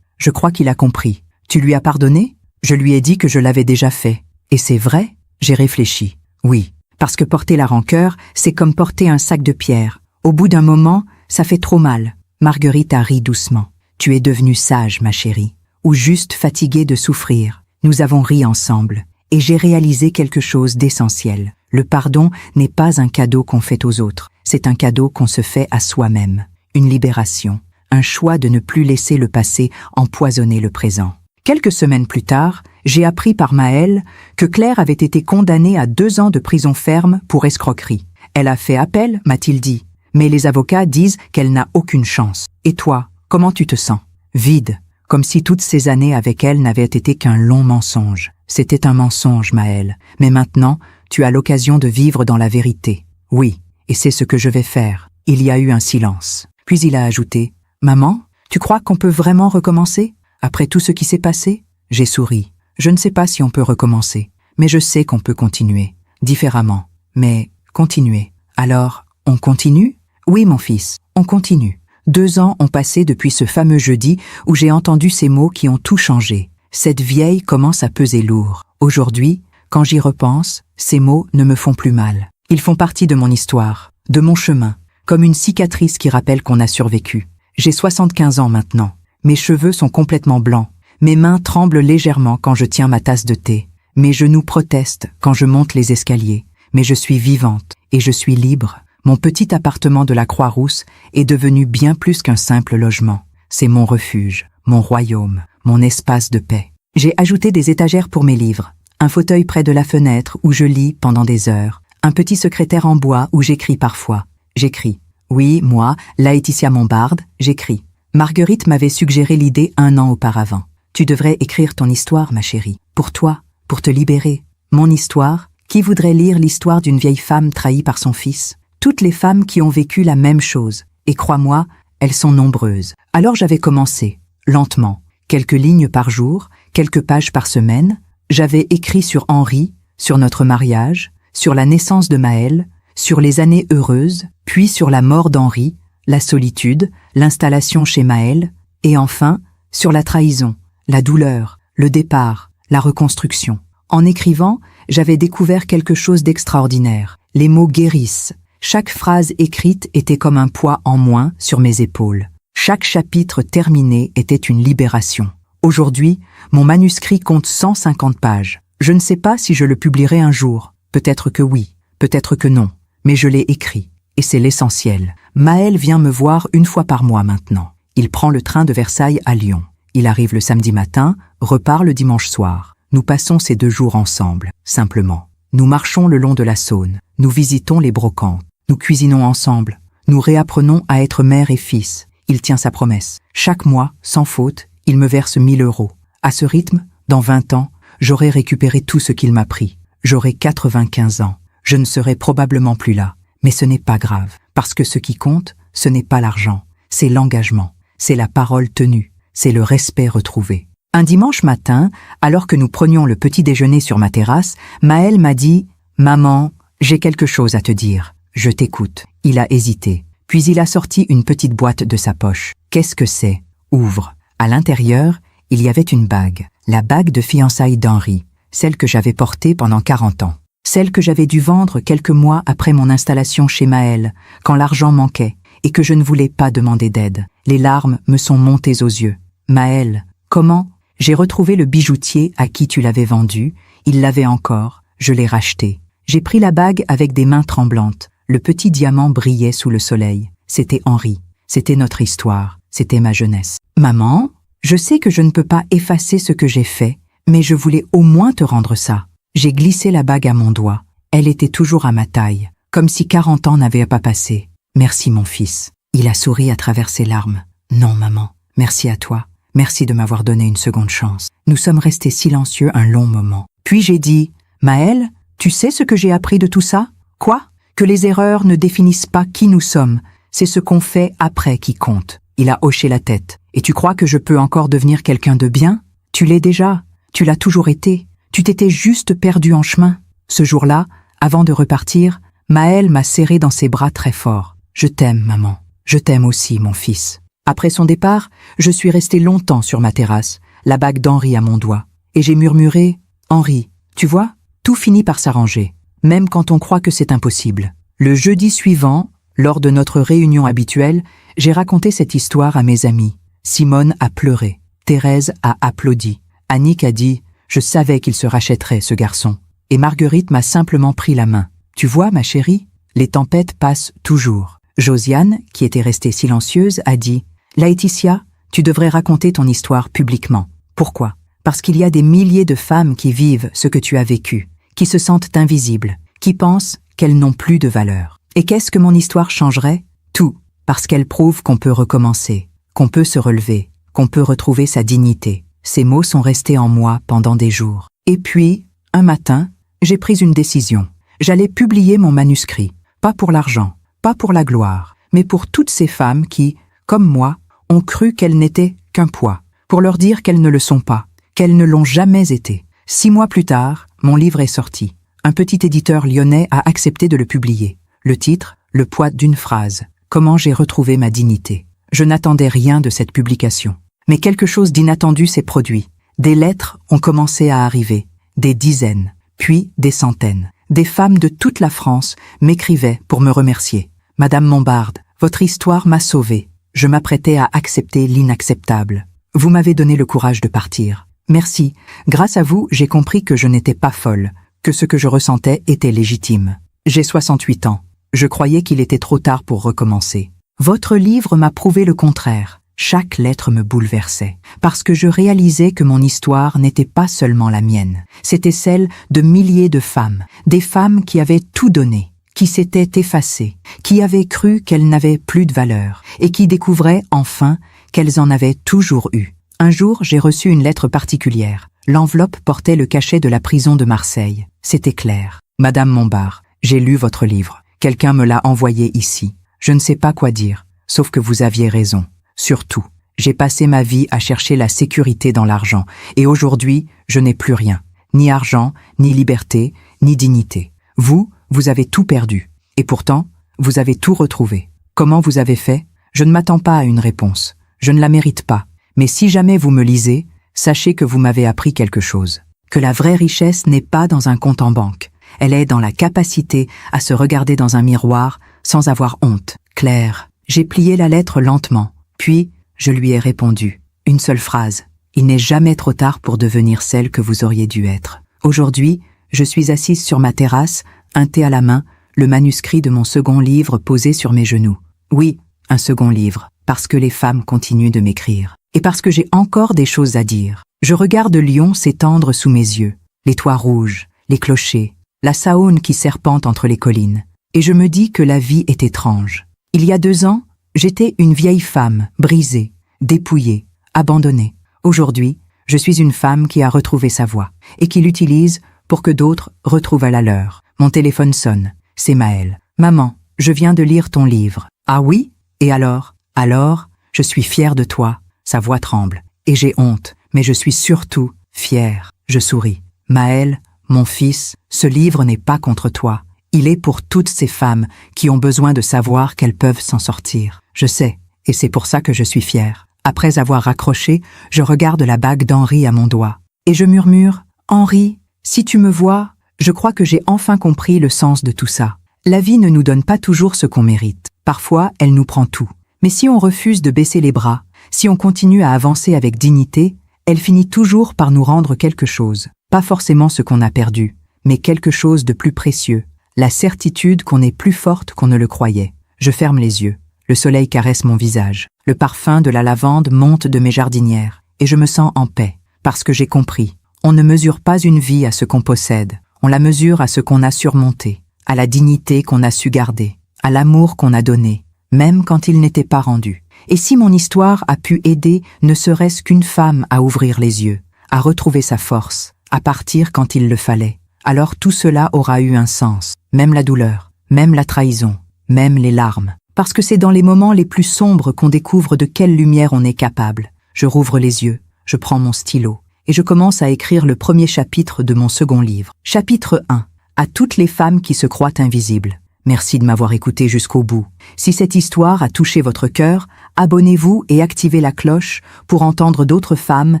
je crois qu'il a compris. Tu lui as pardonné? Je lui ai dit que je l'avais déjà fait. Et c'est vrai? J'ai réfléchi. Oui, parce que porter la rancœur, c'est comme porter un sac de pierres. Au bout d'un moment, ça fait trop mal. Marguerite a ri doucement. Tu es devenue sage, ma chérie, ou juste fatiguée de souffrir. Nous avons ri ensemble, et j'ai réalisé quelque chose d'essentiel. Le pardon n'est pas un cadeau qu'on fait aux autres, c'est un cadeau qu'on se fait à soi-même. Une libération, un choix de ne plus laisser le passé empoisonner le présent. Quelques semaines plus tard, j'ai appris par Maëlle que Claire avait été condamnée à 2 ans de prison ferme pour escroquerie. Elle a fait appel, m'a-t-il dit, mais les avocats disent qu'elle n'a aucune chance. Et toi, comment tu te sens? Vide, comme si toutes ces années avec elle n'avaient été qu'un long mensonge. C'était un mensonge, Maëlle, mais maintenant, tu as l'occasion de vivre dans la vérité. Oui, et c'est ce que je vais faire. Il y a eu un silence. Puis il a ajouté, « Maman, tu crois qu'on peut vraiment recommencer? Après tout ce qui s'est passé ?» J'ai souri. Je ne sais pas si on peut recommencer, mais je sais qu'on peut continuer. Différemment, mais continuer. Alors, on continue? Oui, mon fils, on continue. 2 ans ont passé depuis ce fameux jeudi où j'ai entendu ces mots qui ont tout changé. Cette vieille commence à peser lourd. Aujourd'hui, quand j'y repense, ces mots ne me font plus mal. Ils font partie de mon histoire, de mon chemin, comme une cicatrice qui rappelle qu'on a survécu. J'ai 75 ans maintenant. Mes cheveux sont complètement blancs. Mes mains tremblent légèrement quand je tiens ma tasse de thé. Mes genoux protestent quand je monte les escaliers. Mais je suis vivante et je suis libre. Mon petit appartement de la Croix-Rousse est devenu bien plus qu'un simple logement. C'est mon refuge, mon royaume, mon espace de paix. J'ai ajouté des étagères pour mes livres, un fauteuil près de la fenêtre où je lis pendant des heures, un petit secrétaire en bois où j'écris parfois. J'écris. Oui, moi, Laetitia Mombarde, j'écris. Marguerite m'avait suggéré l'idée 1 an auparavant. Tu devrais écrire ton histoire, ma chérie. Pour toi, pour te libérer. Mon histoire, qui voudrait lire l'histoire d'une vieille femme trahie par son fils? Toutes les femmes qui ont vécu la même chose. Et crois-moi, elles sont nombreuses. Alors j'avais commencé, lentement. Quelques lignes par jour, quelques pages par semaine. J'avais écrit sur Henri, sur notre mariage, sur la naissance de Maëlle, sur les années heureuses, puis sur la mort d'Henri, la solitude, l'installation chez Maëlle, et enfin, sur la trahison, la douleur, le départ, la reconstruction. En écrivant, j'avais découvert quelque chose d'extraordinaire. Les mots guérissent. Chaque phrase écrite était comme un poids en moins sur mes épaules. Chaque chapitre terminé était une libération. Aujourd'hui, mon manuscrit compte 150 pages. Je ne sais pas si je le publierai un jour. Peut-être que oui, peut-être que non. Mais je l'ai écrit. Et c'est l'essentiel. Maëlle vient me voir 1 fois par mois maintenant. Il prend le train de Versailles à Lyon. Il arrive le samedi matin, repart le dimanche soir. Nous passons ces 2 jours ensemble, simplement. Nous marchons le long de la Saône. Nous visitons les brocantes. Nous cuisinons ensemble. Nous réapprenons à être mère et fils. Il tient sa promesse. Chaque mois, sans faute, il me verse 1 000 €. À ce rythme, dans 20 ans, j'aurai récupéré tout ce qu'il m'a pris. J'aurai 95 ans. Je ne serai probablement plus là. Mais ce n'est pas grave, parce que ce qui compte, ce n'est pas l'argent, c'est l'engagement, c'est la parole tenue, c'est le respect retrouvé. Un dimanche matin, alors que nous prenions le petit déjeuner sur ma terrasse, Maëlle m'a dit « Maman, j'ai quelque chose à te dire. Je t'écoute. » Il a hésité. Puis il a sorti une petite boîte de sa poche. « Qu'est-ce que c'est ?» Ouvre. À l'intérieur, il y avait une bague. La bague de fiançailles d'Henri, celle que j'avais portée pendant 40 ans. Celle que j'avais dû vendre quelques mois après mon installation chez Maëlle, quand l'argent manquait et que je ne voulais pas demander d'aide. Les larmes me sont montées aux yeux. « Maëlle, comment ?» J'ai retrouvé le bijoutier à qui tu l'avais vendu, il l'avait encore, je l'ai racheté. J'ai pris la bague avec des mains tremblantes. Le petit diamant brillait sous le soleil. C'était Henri, c'était notre histoire, c'était ma jeunesse. « Maman, je sais que je ne peux pas effacer ce que j'ai fait, mais je voulais au moins te rendre ça. » J'ai glissé la bague à mon doigt. Elle était toujours à ma taille, comme si 40 ans n'avaient pas passé. « Merci, mon fils. » Il a souri à travers ses larmes. « Non, maman. Merci à toi. Merci de m'avoir donné une seconde chance. » Nous sommes restés silencieux un long moment. Puis j'ai dit « Maëlle, tu sais ce que j'ai appris de tout ça ? » « Quoi ? Que les erreurs ne définissent pas qui nous sommes. C'est ce qu'on fait après qui compte. » Il a hoché la tête. « Et tu crois que je peux encore devenir quelqu'un de bien ? Tu l'es déjà. Tu l'as toujours été. Tu t'étais juste perdu en chemin. » Ce jour-là, avant de repartir, Maëlle m'a serré dans ses bras très fort. « Je t'aime, maman. Je t'aime aussi, mon fils. » Après son départ, je suis resté longtemps sur ma terrasse, la bague d'Henri à mon doigt. Et j'ai murmuré « Henri, tu vois, tout finit par s'arranger, même quand on croit que c'est impossible. » Le jeudi suivant, lors de notre réunion habituelle, j'ai raconté cette histoire à mes amis. Simone a pleuré. Thérèse a applaudi. Annick a dit « Je savais qu'il se rachèterait, ce garçon. » Et Marguerite m'a simplement pris la main. « Tu vois, ma chérie, les tempêtes passent toujours. » Josiane, qui était restée silencieuse, a dit « Laetitia, tu devrais raconter ton histoire publiquement. » Pourquoi ? parce qu'il y a des milliers de femmes qui vivent ce que tu as vécu, qui se sentent invisibles, qui pensent qu'elles n'ont plus de valeur. Et qu'est-ce que mon histoire changerait? Tout, parce qu'elle prouve qu'on peut recommencer, qu'on peut se relever, qu'on peut retrouver sa dignité. Ces mots sont restés en moi pendant des jours. Et puis, un matin, j'ai pris une décision. J'allais publier mon manuscrit, pas pour l'argent, pas pour la gloire, mais pour toutes ces femmes qui, comme moi, ont cru qu'elles n'étaient qu'un poids, pour leur dire qu'elles ne le sont pas, qu'elles ne l'ont jamais été. 6 mois plus tard, mon livre est sorti. Un petit éditeur lyonnais a accepté de le publier. Le titre, Le poids d'une phrase. Comment j'ai retrouvé ma dignité. Je n'attendais rien de cette publication. Mais quelque chose d'inattendu s'est produit. Des lettres ont commencé à arriver, des dizaines, puis des centaines. Des femmes de toute la France m'écrivaient pour me remercier. Madame Mombarde, votre histoire m'a sauvée. Je m'apprêtais à accepter l'inacceptable. Vous m'avez donné le courage de partir. Merci. Grâce à vous, j'ai compris que je n'étais pas folle, que ce que je ressentais était légitime. J'ai 68 ans. Je croyais qu'il était trop tard pour recommencer. Votre livre m'a prouvé le contraire. Chaque lettre me bouleversait, parce que je réalisais que mon histoire n'était pas seulement la mienne. C'était celle de milliers de femmes, des femmes qui avaient tout donné, qui s'étaient effacées, qui avaient cru qu'elles n'avaient plus de valeur, et qui découvraient enfin qu'elles en avaient toujours eu. Un jour, j'ai reçu une lettre particulière. L'enveloppe portait le cachet de la prison de Marseille. C'était clair. Madame Mombard, j'ai lu votre livre. Quelqu'un me l'a envoyé ici. Je ne sais pas quoi dire, sauf que vous aviez raison. Surtout, j'ai passé ma vie à chercher la sécurité dans l'argent, et aujourd'hui, je n'ai plus rien. Ni argent, ni liberté, ni dignité. Vous avez tout perdu. Et pourtant, vous avez tout retrouvé. Comment vous avez fait? Je ne m'attends pas à une réponse. Je ne la mérite pas. Mais si jamais vous me lisez, sachez que vous m'avez appris quelque chose. Que la vraie richesse n'est pas dans un compte en banque. Elle est dans la capacité à se regarder dans un miroir sans avoir honte. Claire, j'ai plié la lettre lentement. Puis, je lui ai répondu. Une seule phrase. Il n'est jamais trop tard pour devenir celle que vous auriez dû être. Aujourd'hui, je suis assise sur ma terrasse, un thé à la main, le manuscrit de mon second livre posé sur mes genoux. Oui, un second livre, parce que les femmes continuent de m'écrire. Et parce que j'ai encore des choses à dire. Je regarde Lyon s'étendre sous mes yeux, les toits rouges, les clochers, la Saône qui serpente entre les collines. Et je me dis que la vie est étrange. Il y a 2 ans, j'étais une vieille femme, brisée, dépouillée, abandonnée. Aujourd'hui, je suis une femme qui a retrouvé sa voix et qui l'utilise pour que d'autres retrouvent la leur. Mon téléphone sonne. C'est Maëlle. Maman, je viens de lire ton livre. Ah oui? Et alors? Alors, je suis fière de toi. Sa voix tremble. Et j'ai honte, mais je suis surtout fière. Je souris. Maëlle, mon fils, ce livre n'est pas contre toi. Il est pour toutes ces femmes qui ont besoin de savoir qu'elles peuvent s'en sortir. Je sais, et c'est pour ça que je suis fière. Après avoir raccroché, je regarde la bague d'Henri à mon doigt. Et je murmure, « Henri, si tu me vois, je crois que j'ai enfin compris le sens de tout ça. La vie ne nous donne pas toujours ce qu'on mérite. Parfois, elle nous prend tout. Mais si on refuse de baisser les bras, si on continue à avancer avec dignité, elle finit toujours par nous rendre quelque chose. Pas forcément ce qu'on a perdu, mais quelque chose de plus précieux. La certitude qu'on est plus forte qu'on ne le croyait. Je ferme les yeux. Le soleil caresse mon visage. Le parfum de la lavande monte de mes jardinières. Et je me sens en paix, parce que j'ai compris. On ne mesure pas une vie à ce qu'on possède. On la mesure à ce qu'on a surmonté, à la dignité qu'on a su garder, à l'amour qu'on a donné, même quand il n'était pas rendu. Et si mon histoire a pu aider ne serait-ce qu'une femme à ouvrir les yeux, à retrouver sa force, à partir quand il le fallait, alors tout cela aura eu un sens, même la douleur, même la trahison, même les larmes. Parce que c'est dans les moments les plus sombres qu'on découvre de quelle lumière on est capable. Je rouvre les yeux, je prends mon stylo, et je commence à écrire le premier chapitre de mon second livre. Chapitre 1. À toutes les femmes qui se croient invisibles. Merci de m'avoir écouté jusqu'au bout. Si cette histoire a touché votre cœur, abonnez-vous et activez la cloche pour entendre d'autres femmes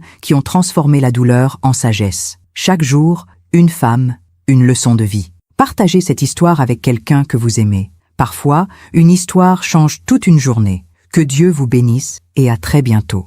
qui ont transformé la douleur en sagesse. Chaque jour, une femme, une leçon de vie. Partagez cette histoire avec quelqu'un que vous aimez. Parfois, une histoire change toute une journée. Que Dieu vous bénisse et à très bientôt.